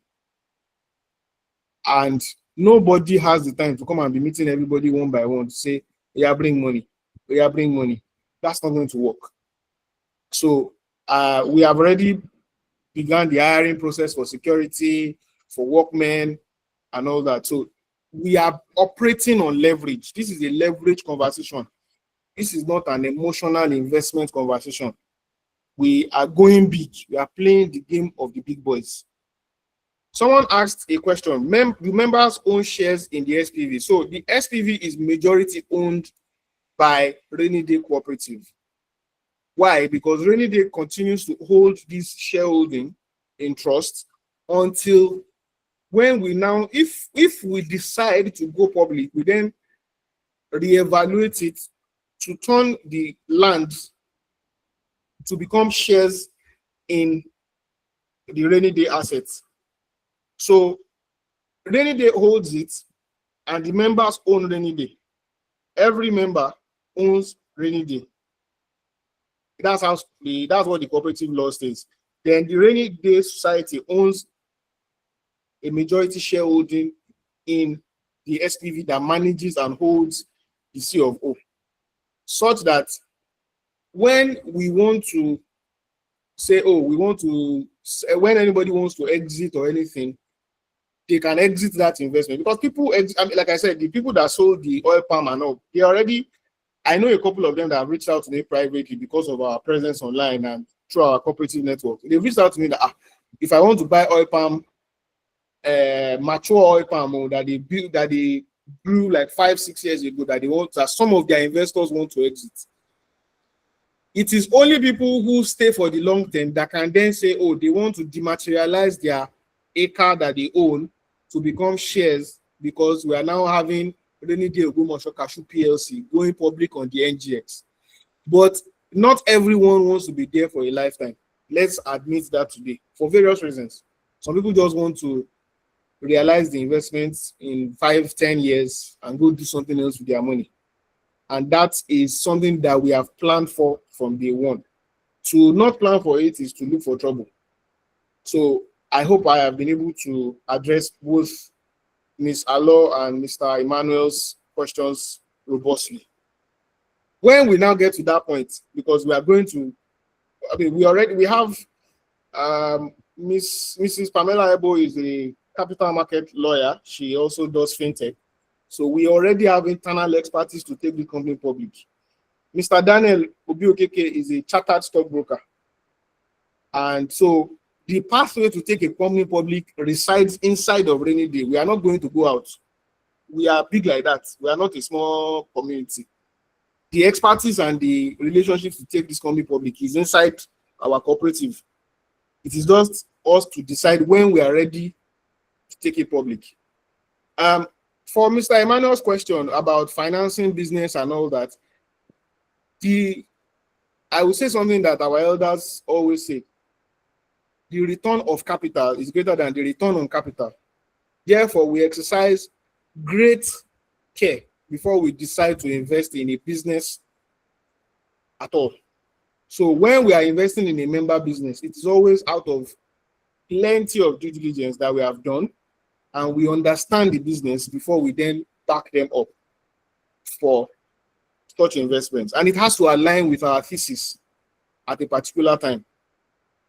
And nobody has the time to come and be meeting everybody one by one to say, yeah, bring money. Yeah, bring money. That's not going to work. So we have already begun the hiring process for security, for workmen, and all that. So we are operating on leverage. This is a leverage conversation. This is not an emotional investment conversation. We are going big. We are playing the game of the big boys. Someone asked a question. Do members own shares in the SPV? So the SPV is majority owned by Rainyday Cooperative. Why? Because Rainyday continues to hold this shareholding in trust until when we now, if we decide to go public, we then reevaluate it to turn the land to become shares in the Rainyday assets. So Rainyday holds it, and the members own Rainyday. Every member owns Rainyday. That's what the cooperative law states. Then the Rainyday Society owns a majority shareholding in the SPV that manages and holds the C of O, such that when we want to say, oh, when anybody wants to exit or anything, they can exit that investment. Because people, like I said, the people that sold the oil palm and all, they already, I know a couple of them that have reached out to me privately because of our presence online and through our cooperative network. They've reached out to me that if I want to buy oil palm, mature oil palm that they grew like 5-6 years ago, that some of their investors want to exit. It is only people who stay for the long term that can then say, oh, they want to dematerialize their acre that they own to become shares, because we are now having Rainyday Cashew PLC going public on the NGX. But not everyone wants to be there for a lifetime. Let's admit that today, for various reasons. Some people just want to realize the investments in 5-10 years and go do something else with their money. And that is something that we have planned for from day one. To not plan for it is to look for trouble. So I hope I have been able to address both Ms. Alo and Mr. Emmanuel's questions robustly. When we now get to that point, because we are going to, we have Mrs. Pamela Ebo is a capital market lawyer. She also does fintech. So we already have internal expertise to take the company public. Mr. Daniel Obiokeke is a chartered stockbroker. And so the pathway to take a company public resides inside of Rainyday. We are not going to go out. We are big like that. We are not a small community. The expertise and the relationships to take this company public is inside our cooperative. It is just us to decide when we are ready to take it public. For Mr. Emmanuel's question about financing business and all that, I will say something that our elders always say. The return of capital is greater than the return on capital. Therefore, we exercise great care before we decide to invest in a business at all. So when we are investing in a member business, it is always out of plenty of due diligence that we have done, and we understand the business before we then back them up for such investments. And it has to align with our thesis at a particular time.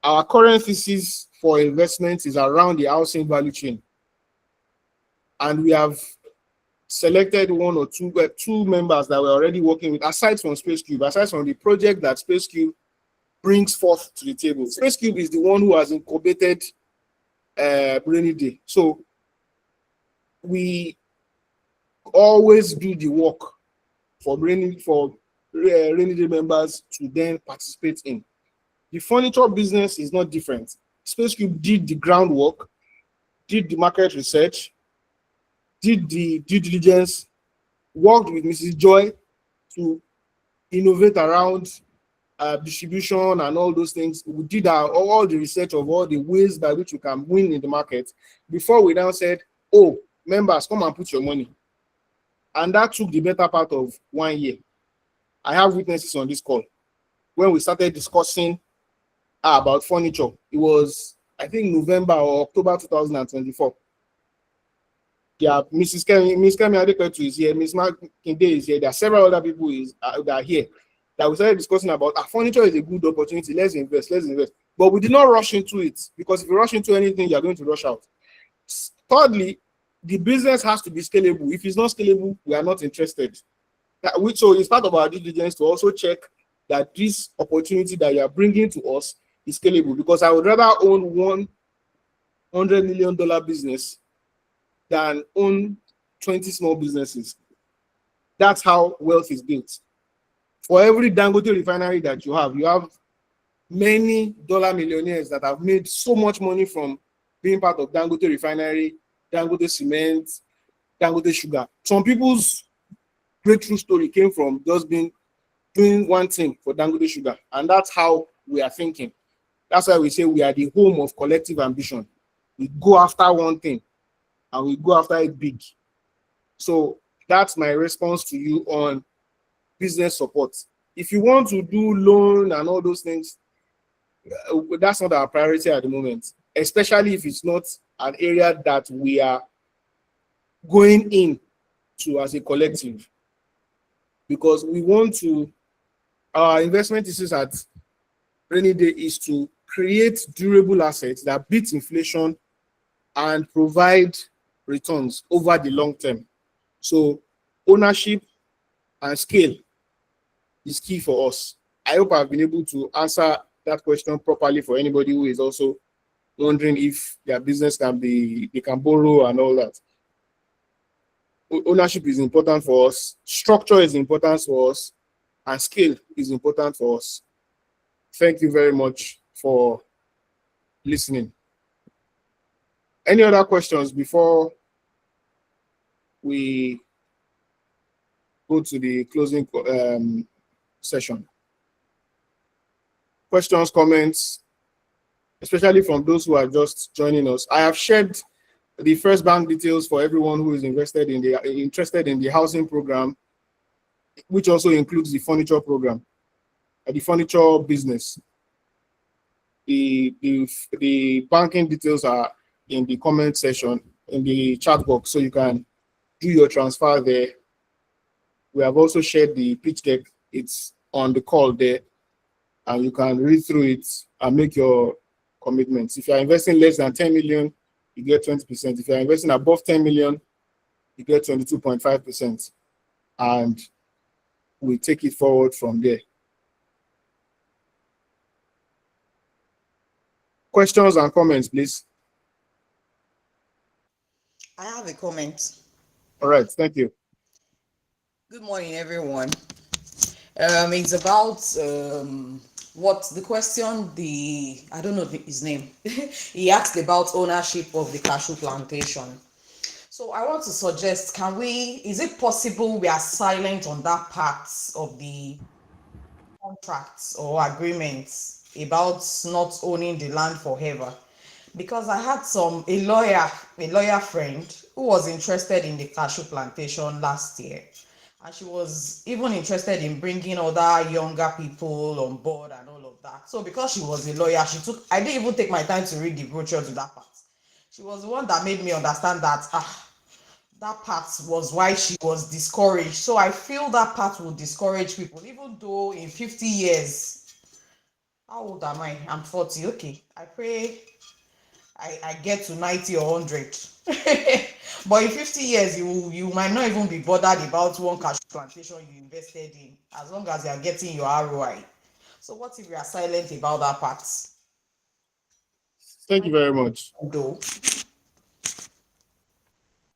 Our current thesis for investments is around the housing value chain. And we have selected one or two members that we're already working with, aside from SpaceCube, aside from the project that SpaceCube brings forth to the table. SpaceCube is the one who has incubated Rainyday. So we always do the work for Rainyday members to then participate in. The furniture business is not different. SpaceCube did the groundwork, did the market research, did the due diligence, worked with Mrs. Joy to innovate around distribution and all those things. We did all the research of all the ways by which we can win in the market before we now said, oh, members, come and put your money. And that took the better part of 1 year. I have witnesses on this call. When we started discussing about furniture, it was, I think, November or October 2024. Yeah, Miss Kemi Adepetu is here, Miss Makinde is here, there are several other people that are here, that we started discussing about furniture is a good opportunity, let's invest. But we did not rush into it, because if you rush into anything, you're going to rush out. Thirdly, the business has to be scalable. If it's not scalable, we are not interested. So it's part of our due diligence to also check that this opportunity that you are bringing to us is scalable, because I would rather own $100 million business than own 20 small businesses. That's how wealth is built. For every Dangote refinery that you have many dollar millionaires that have made so much money from being part of Dangote refinery, Dangote cement, Dangote sugar. Some people's breakthrough story came from just doing one thing for Dangote sugar, and that's how we are thinking. That's why we say we are the home of collective ambition. We go after one thing, and we go after it big. So that's my response to you on business support. If you want to do loan and all those things, that's not our priority at the moment, especially if it's not an area that we are going into as a collective. Because we want to, our investment thesis at Rainyday is to create durable assets that beat inflation and provide returns over the long term. So ownership and scale is key for us. I hope I've been able to answer that question properly for anybody who is also wondering if their business they can borrow and all that. Ownership is important for us, structure is important for us, and scale is important for us. Thank you very much for listening. Any other questions before we go to the closing session? Questions, comments, especially from those who are just joining us. I have shared the first bank details for everyone who is interested in the housing program, which also includes the furniture program, the furniture business. The banking details are in the comment section, in the chat box, so you can do your transfer there. We have also shared the pitch deck. It's on the call there, and you can read through it and make your commitments. If you are investing less than 10 million, you get 20%. If you are investing above 10 million, you get 22.5%. And we take it forward from there. Questions and comments, please. I have a comment. All right, thank you. Good morning, everyone. It's about what the question, I don't know his name. He asked about ownership of the cashew plantation. So I want to suggest, is it possible we are silent on that part of the contracts or agreements about not owning the land forever? Because I had a lawyer friend who was interested in the cashew plantation last year, and she was even interested in bringing other younger people on board and all of that. So because she was a lawyer, I didn't even take my time to read the brochure to that part. She was the one that made me understand that that part was why she was discouraged. So I feel that part will discourage people, even though in 50 years, how old am I? I'm 40. Okay, I pray I get to 90 or 100. But in 50 years, you might not even be bothered about one cashew plantation you invested in, as long as you are getting your ROI. So what if we are silent about that part? Thank you very much. Though.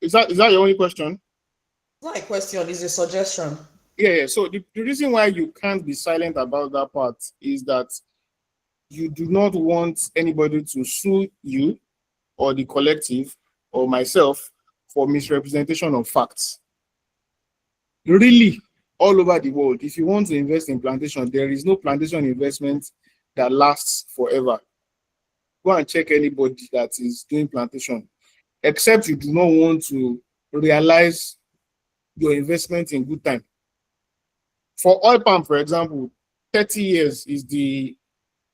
Is that your only question? It's not a question, it's a suggestion. Yeah. So the reason why you can't be silent about that part is that you do not want anybody to sue you or the collective or myself for misrepresentation of facts. Really, all over the world. If you want to invest in plantation, there is no plantation investment that lasts forever. Go and check anybody that is doing plantation, except you do not want to realize your investment in good time. For oil palm, for example, 30 years is the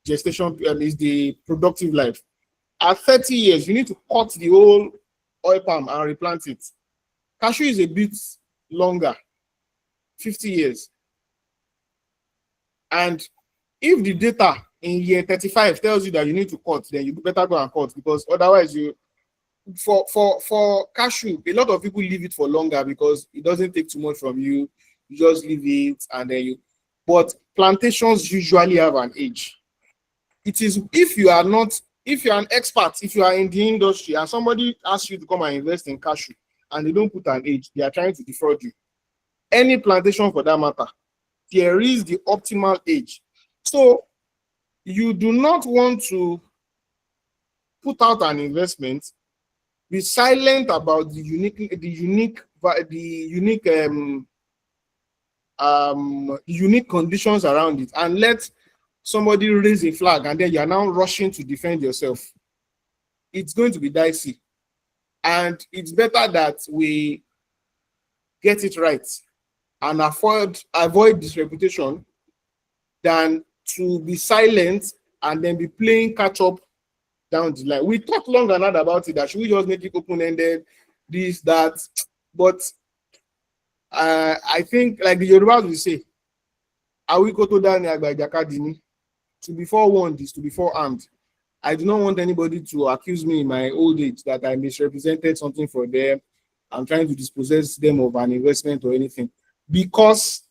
gestation, is the productive life. At 30 years, you need to cut the whole oil palm and replant it. Cashew is a bit longer, 50 years. And if the data in year 35 tells you that you need to cut, then you better go and cut, because otherwise for cashew, a lot of people leave it for longer because it doesn't take too much from you. You just leave it and then but plantations usually have an age. It is if you are an expert, if you are in the industry and somebody asks you to come and invest in cashew and they don't put an age, they are trying to defraud you. Any plantation for that matter, there is the optimal age. So you do not want to put out an investment, be silent about the unique conditions around it, and let somebody raise a flag, and then you are now rushing to defend yourself. It's going to be dicey, and it's better that we get it right and avoid disreputation than to be silent and then be playing catch up down the line. We talked long and hard about it, that should we just make it open-ended, this, that, but I think, like the Yorubas will say, to be forewarned is to be forearmed. I do not want anybody to accuse me in my old age that I misrepresented something for them. I'm trying to dispossess them of an investment or anything, because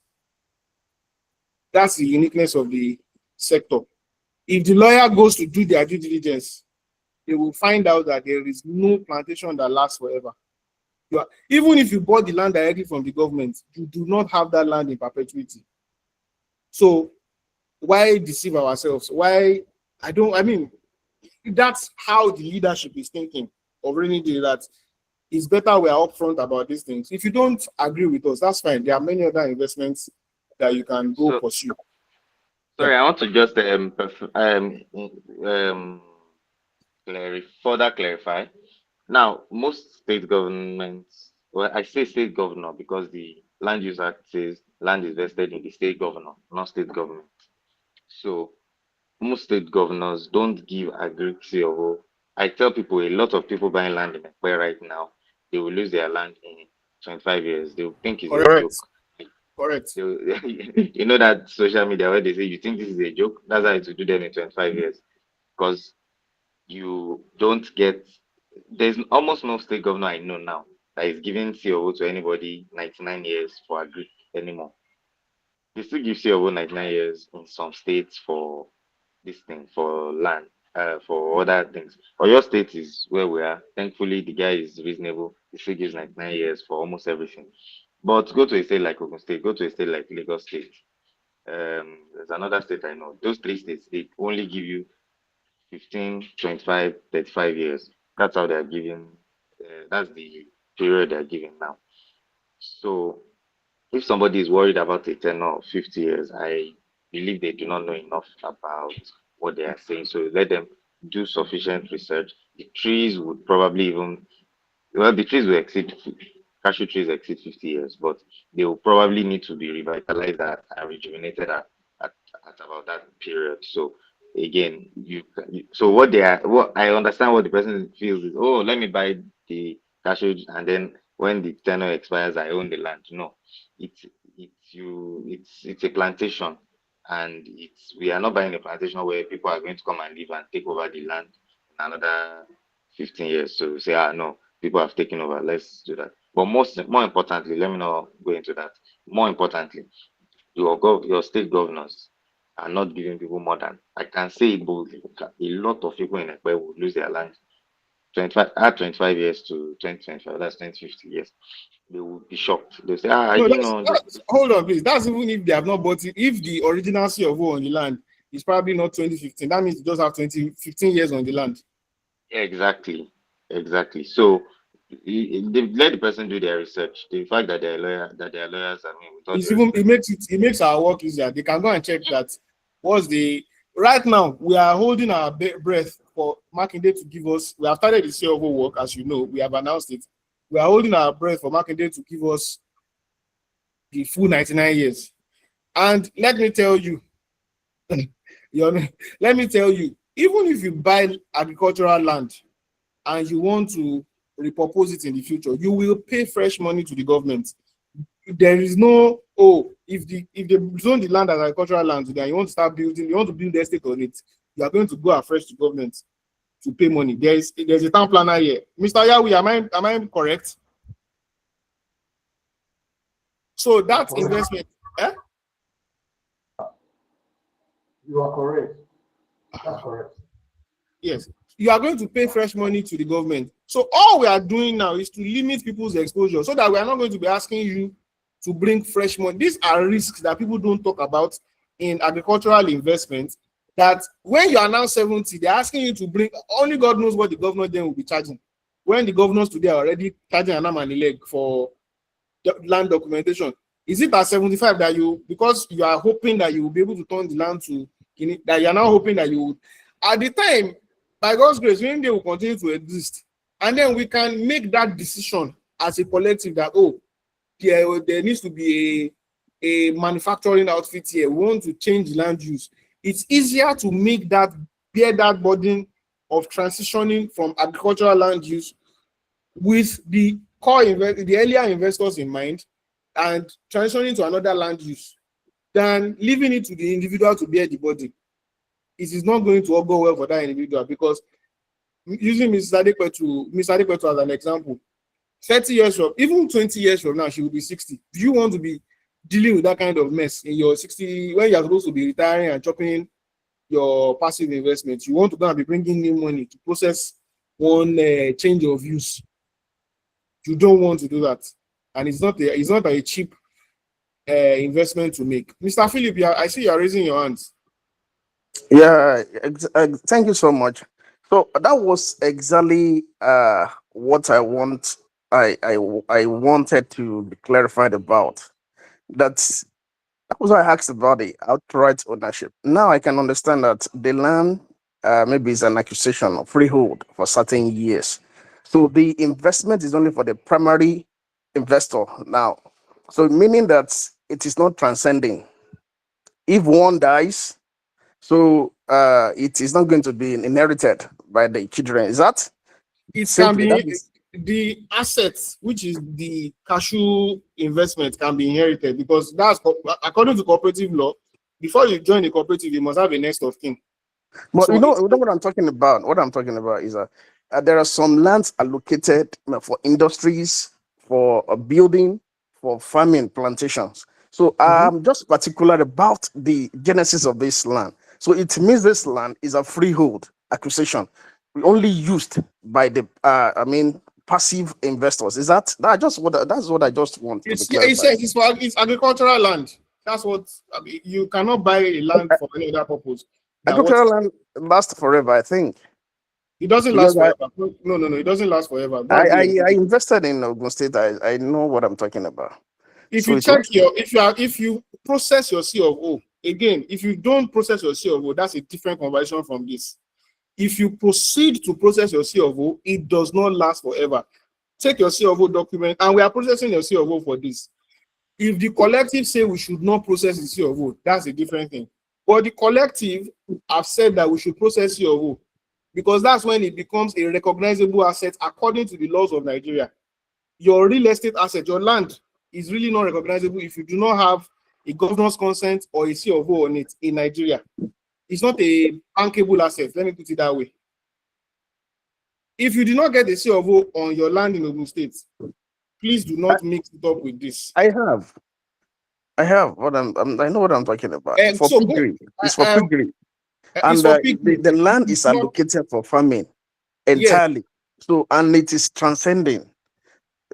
that's the uniqueness of the sector. If the lawyer goes to do their due diligence, they will find out that there is no plantation that lasts forever. Even if you bought the land directly from the government, you do not have that land in perpetuity. So why deceive ourselves? That's how the leadership is thinking of Rainyday, that it's better we are upfront about these things. If you don't agree with us, that's fine. There are many other investments that you can go pursue. Sorry, I want to just further clarify. Now, most state governments, well, I say state governor because the Land Use Act says land is vested in the state governor, not state government. So most state governors don't give agric COO. I tell people, a lot of people buying land in Ekpe right now, they will lose their land in 25 years. They will think it's a joke. Correct. You know that social media where they say you think this is a joke? That's how it will do them in 25 years. Because you don't get, there's almost no state governor I know now that is giving COO to anybody 99 years for agri anymore. They still give COO 99 years in some states for this thing, for land, for other things. Or your state is where we are. Thankfully, the guy is reasonable. He still gives 99 years for almost everything. But go to a state like Ogun State, go to a state like Lagos State. There's another state I know. Those three states, they only give you 15, 25, 35 years. That's how they're giving, that's the period they're giving now. So if somebody is worried about a tenure of 50 years, I believe they do not know enough about what they are saying. So let them do sufficient research. The trees would probably even, well, the trees will exceed, cashew trees exceed 50 years, but they will probably need to be revitalized and rejuvenated at about that period. So again, so what I understand what the person feels is, oh, let me buy the cashew and then when the tenure expires, I own the land. No, it's it's a plantation, and we are not buying a plantation where people are going to come and live and take over the land in another 15 years. So say, no, people have taken over. Let's do that. But more importantly, let me not go into that. More importantly, your state governors are not giving people more than, I can say it boldly, a lot of people in Ekpe will lose their land 25 years to 2025, that's 2050 years. They will be shocked. They'll say, hold on, please. That's even if they have not bought it. If the original COO on the land is probably not 2015, that means it just have 15 years on the land. Exactly. So They let the person do their research. The fact that they're lawyers, I mean, with all It's due even respect. it makes our work easier. They can go and check that what's the right now we are holding our breath for Makinde to give us. We have started the CFO work, as you know, we have announced it. We are holding our breath for Makinde to give us the full 99 years. And let me tell you, let me tell you, even if you buy agricultural land and you want to repurpose it in the future, you will pay fresh money to the government. There is no, oh, if they zone the land as agricultural land today, you want to start building, you want to build the estate on it, you are going to go afresh to government to pay money. There's a town planner here. Mr. Yahweh, am I correct? So that investment, eh? You are correct. That's correct. Yes, you are going to pay fresh money to the government. So all we are doing now is to limit people's exposure so that we are not going to be asking you to bring fresh money. These are risks that people don't talk about in agricultural investment, that when you are now 70, they're asking you to bring, only God knows what the governor then will be charging. When the governors today are already charging an arm and a leg for land documentation. Is it at 75 that you, because you are hoping that you will be able to turn the land to, that you are now hoping that you would, at the time, by God's grace, when they will continue to exist, and then we can make that decision as a collective that, oh, there needs to be a manufacturing outfit here. We want to change land use. It's easier to make that, bear that burden of transitioning from agricultural land use with the the earlier investors in mind and transitioning to another land use than leaving it to the individual to bear the burden. It is not going to all go well for that individual, because using Mrs. Adepetu as an example, 30 years from, even 20 years from now, she will be 60. Do you want to be dealing with that kind of mess in your 60 when you're supposed to be retiring and chopping your passive investments? You want to go and be bringing in money to process one change of use. You don't want to do that, and it's not a cheap investment to make. Mr. Philip, I see you are raising your hands. Yeah, thank you so much. So that was exactly what I wanted to be clarified about. That was why I asked about the outright ownership. Now I can understand that the land maybe is an accusation of freehold for certain years. So the investment is only for the primary investor now. So meaning that it is not transcending. If one dies, so it is not going to be inherited by the children. Is that It can simply that be is? the assets, which is the cashew investment, can be inherited, because that's according to cooperative law. Before you join a cooperative, you must have a next of kin. But So you know what I'm talking about. What I'm talking about is there are some lands allocated for industries, for building, for farming plantations. So Mhm. I'm just particular about the genesis of this land. So it means this land is a freehold acquisition, only used by the passive investors. Is that's what I just want to be It clarified. says it's agricultural land. That's what I mean. You cannot buy a land for any other purpose than what Agricultural land lasts forever, I think, it doesn't last because forever. No, it doesn't last forever. Go I, and do I, your I research. invested in Ogun State. I know what I'm talking about. If So you it's check okay. your if you process your C of O, again, if you don't process your C of O, that's a different conversation from this. If you proceed to process your C of O, it does not last forever. Take your C of O document, and we are processing your C of O for this. If the collective say we should not process the C of O, that's a different thing. But the collective have said that we should process C of O, because that's when it becomes a recognizable asset according to the laws of Nigeria. Your real estate asset, your land, is really not recognizable if you do not have a governor's consent or a C of O on it in Nigeria. It's not a bankable asset. Let me put it that way. If you do not get a C of O on your land in Ogun State, please do I, not mix it up with this. I have. I have I know what I'm talking about. And For so go. piggery. It's for piggery. It's And for people. the land It's is not. allocated for farming Yes. entirely. So, and it is transcending.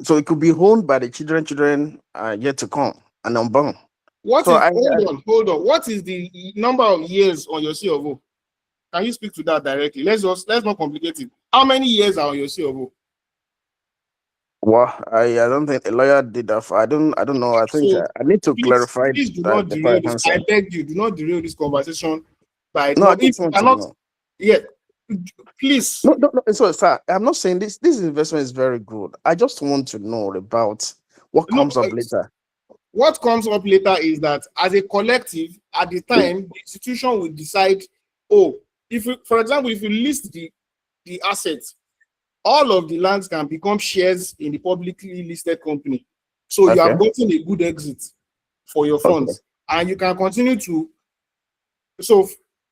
So it could be owned by the children yet to come and unborn. What So is? Hold on. What is the number of years on your C of O? Can you speak to that directly? Let's not complicate it. How many years are on your C of O? Well, I don't think a lawyer did that. I don't know. I think So I need to clarify please do that not before I derail this. I answer. beg you, do not derail this conversation by No, I but if just you want to cannot, know. yeah, please. No. So, sir, I'm not saying this investment is very good. I just want to know about what No, comes up later. what comes up later is that as a collective, at the time, the institution will decide, oh, if you, for example, if you list the assets, all of the lands can become shares in the publicly listed company. So you Okay. have gotten a good exit for your Okay. funds, and you can continue to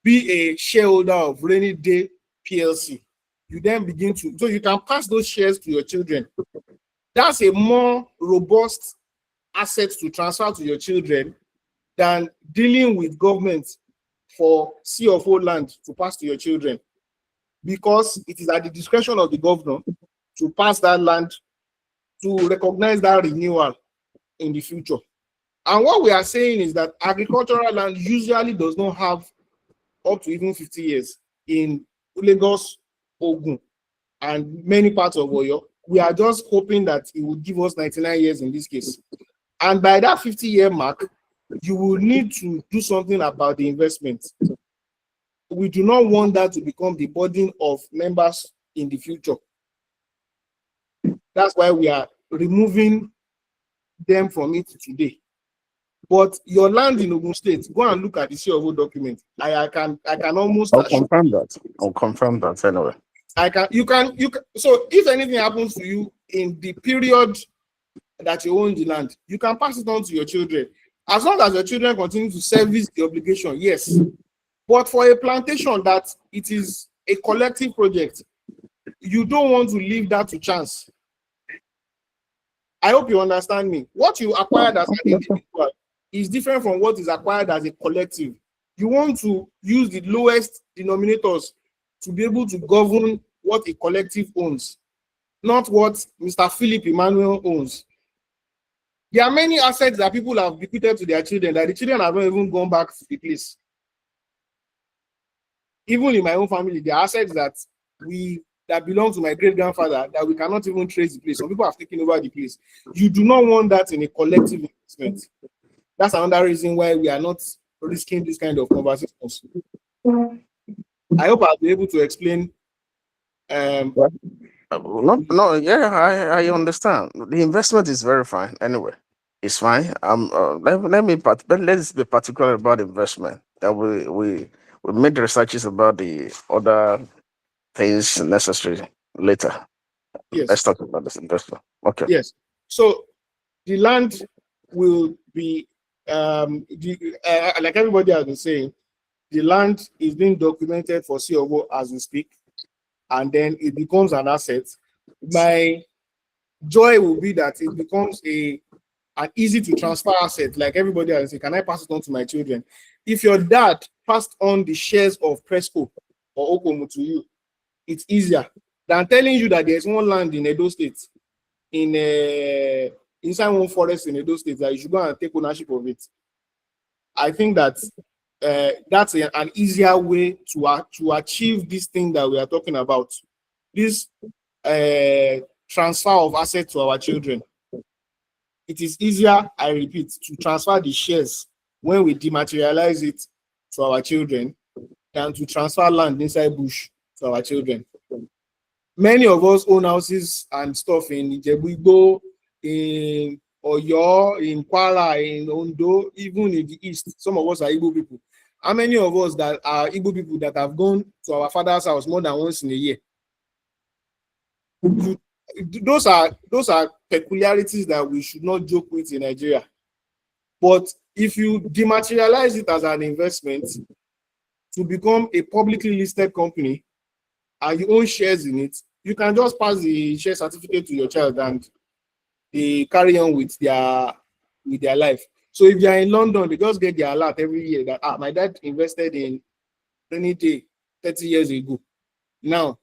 be a shareholder of Rainyday PLC. You then begin to, so you can pass those shares to your children. That's a more robust asset to transfer to your children than dealing with government for C of O land to pass to your children, because it is at the discretion of the governor to pass that land, to recognize that renewal in the future. And what we are saying is that agricultural land usually does not have up to even 50 years in Lagos, Ogun, and many parts of Oyo. We are just hoping that it will give us 99 years in this case. And by that 50-year mark, you will need to do something about the investment. We do not want that to become the burden of members in the future. That's why we are removing them from it today. But your land in Ogun State, go and look at the COO document. I can almost I'll assure confirm that. I'll confirm that anyway. you can so if anything happens to you in the period that you own the land, you can pass it on to your children. As long as your children continue to service the obligation, yes. But for a plantation that it is a collective project, you don't want to leave that to chance. I hope you understand me. What you acquired as an individual is different from what is acquired as a collective. You want to use the lowest denominators to be able to govern what a collective owns, not what Mr. Philip Emmanuel owns. There are many assets that people have bequeathed to their children that the children have not even gone back to the place. Even in my own family, there are assets that belong to my great grandfather that we cannot even trace the place. Some people have taken over the place. You do not want that in a collective investment. That's another reason why we are not risking this kind of conversations. I hope I'll be able to explain. No, yeah, I understand. The investment is very fine. Anyway, it's fine. Let's be particular about investment. That we made researches about the other things necessary later. Yes. Let's talk about this investment. Okay. Yes. So the land will be like everybody has been saying, the land is being documented for COO as we speak, and then it becomes an asset. My joy will be that it becomes an easy to transfer asset. Like everybody has said, can I pass it on to my children? If your dad passed on the shares of Presco or Okomu to you, it's easier than telling you that there's one land in Edo State, inside one forest in Edo State, that you should go and take ownership of it. I think that that's an easier way to achieve this thing that we are talking about. This transfer of assets to our children. It is easier, I repeat, to transfer the shares when we dematerialize it to our children than to transfer land inside bush to our children. Many of us own houses and stuff in Ijebu, in Oyo, in Kwara, in Ondo, even in the east. Some of us are Igbo people. How many of us that are Igbo people that have gone to our father's house more than once in a year? Those are peculiarities that we should not joke with in Nigeria. But if you dematerialize it as an investment to become a publicly listed company and you own shares in it, you can just pass the share certificate to your child and they carry on with their life. So if you're in London, they just get their alert every year that my dad invested in Rainyday 30 years ago. Now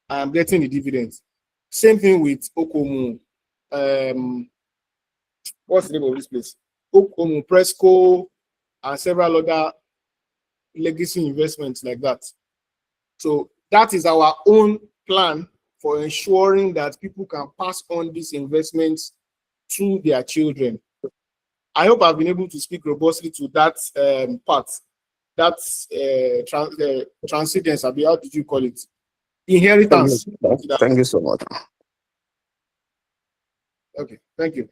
I am getting the dividends. Same thing with Okomu. What's the name of this place? Okomu, Presco, and several other legacy investments like that. So that is our own plan for ensuring that people can pass on these investments to their children. I hope I've been able to speak robustly to that part. That's transcendence. How did you call it? Inheritance. Thank you so much. Okay, thank you.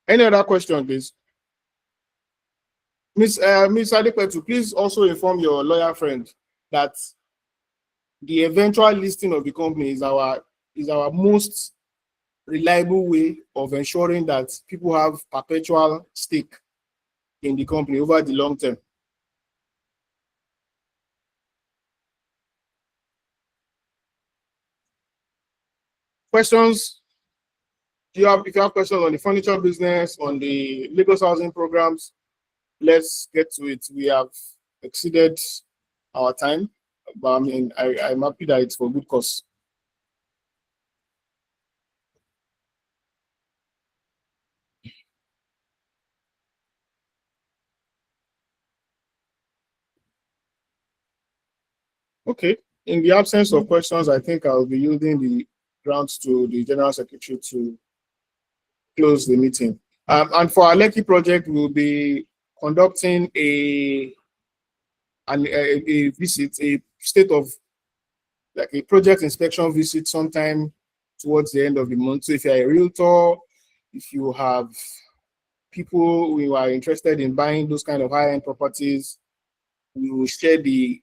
Any other question, please? Miss Adepetu, please also inform your lawyer friend that the eventual listing of the company is our most reliable way of ensuring that people have perpetual stake in the company over the long term. Questions? If you have questions on the furniture business, on the Lagos housing programs, let's get to it. We have exceeded our time, but I mean, I'm happy that it's for good cause. Okay. In the absence of questions, I think I'll be yielding the grounds to the General Secretary to close the meeting. And for our Lekki project, we'll be conducting a visit, a state of like a project inspection visit sometime towards the end of the month. So if you're a realtor, if you have people who are interested in buying those kind of high-end properties, we will share the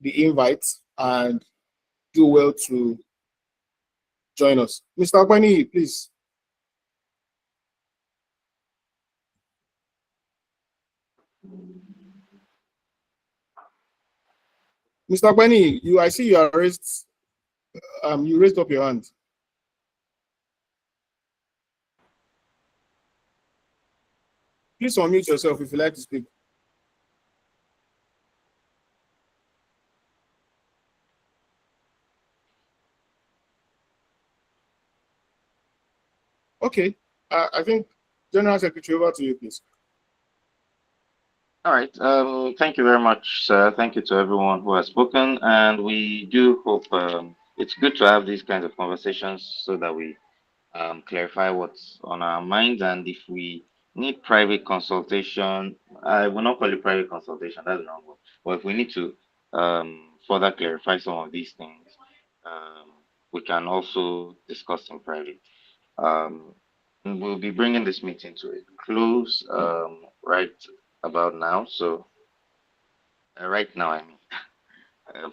invite and do well to join us. Mr. Akwani, please. Mr. Akwani, I see you are raised. You raised up your hand. Please unmute yourself if you like to speak. Okay. I think General Secretary, over to you, please. All right. Thank you very much, sir. Thank you to everyone who has spoken, and we do hope it's good to have these kinds of conversations so that we clarify what's on our minds, and if we need private consultation, I will not call it private consultation. That's the wrong word. But if we need to further clarify some of these things, we can also discuss in private. We'll be bringing this meeting to a close right about now. So right now, I mean.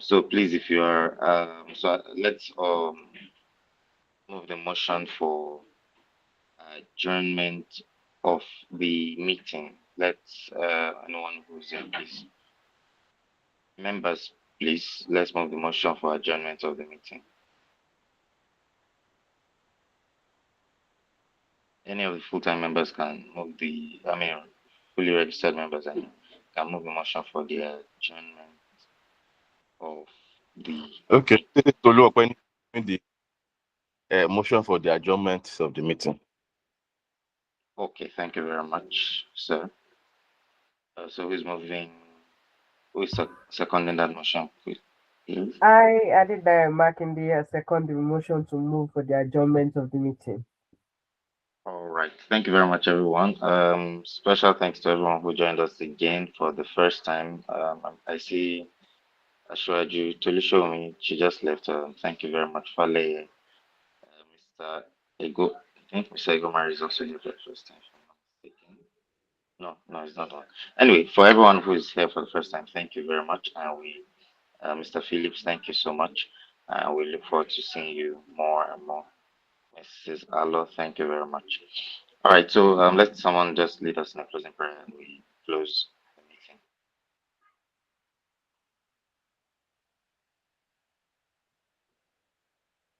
So please, if you are, so let's move the motion for adjournment of the meeting. Let's anyone who's here, please. Members, please, let's move the motion for adjournment of the meeting. Any of the full-time members can move fully registered members can move the motion for the adjournment of the. Okay, Tolu Okweni, the motion for the adjournment of the meeting. Okay, thank you very much, sir. So who's seconding that motion, please? I added Makinde second the motion to move for the adjournment of the meeting. All right. Thank you very much, everyone. Special thanks to everyone who joined us again for the first time. I see Ashwaju Tolishomi, she just left. Thank you very much, Fale. Mr. Ego, I think Mr. Egomari is also here for the first time, if I'm not mistaken. No, it's not on. Anyway, for everyone who is here for the first time, thank you very much. And Mr. Phillips, thank you so much. We look forward to seeing you more and more. Mrs. Allo, thank you very much. All right, so let someone just lead us in a closing prayer and we close the meeting.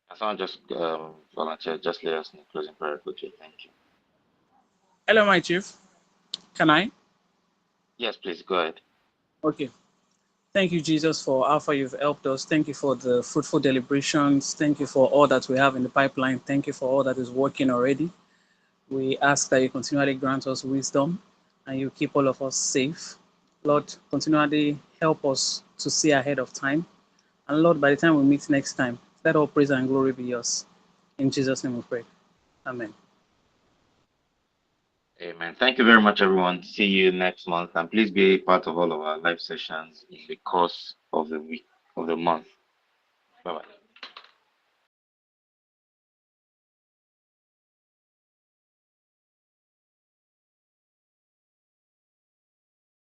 Can someone just volunteer, just lead us in a closing prayer quickly? Thank you. Hello, my chief. Can I? Yes, please go ahead. Okay. Thank you, Jesus, for how far you've helped us. Thank you for the fruitful deliberations. Thank you for all that we have in the pipeline. Thank you for all that is working already. We ask that you continually grant us wisdom and you keep all of us safe. Lord, continually help us to see ahead of time. And Lord, by the time we meet next time, let all praise and glory be yours. In Jesus' name we pray. Amen. Amen. Thank you very much, everyone. See you next month. And please be a part of all of our live sessions in the course of the week, of the month. Bye bye.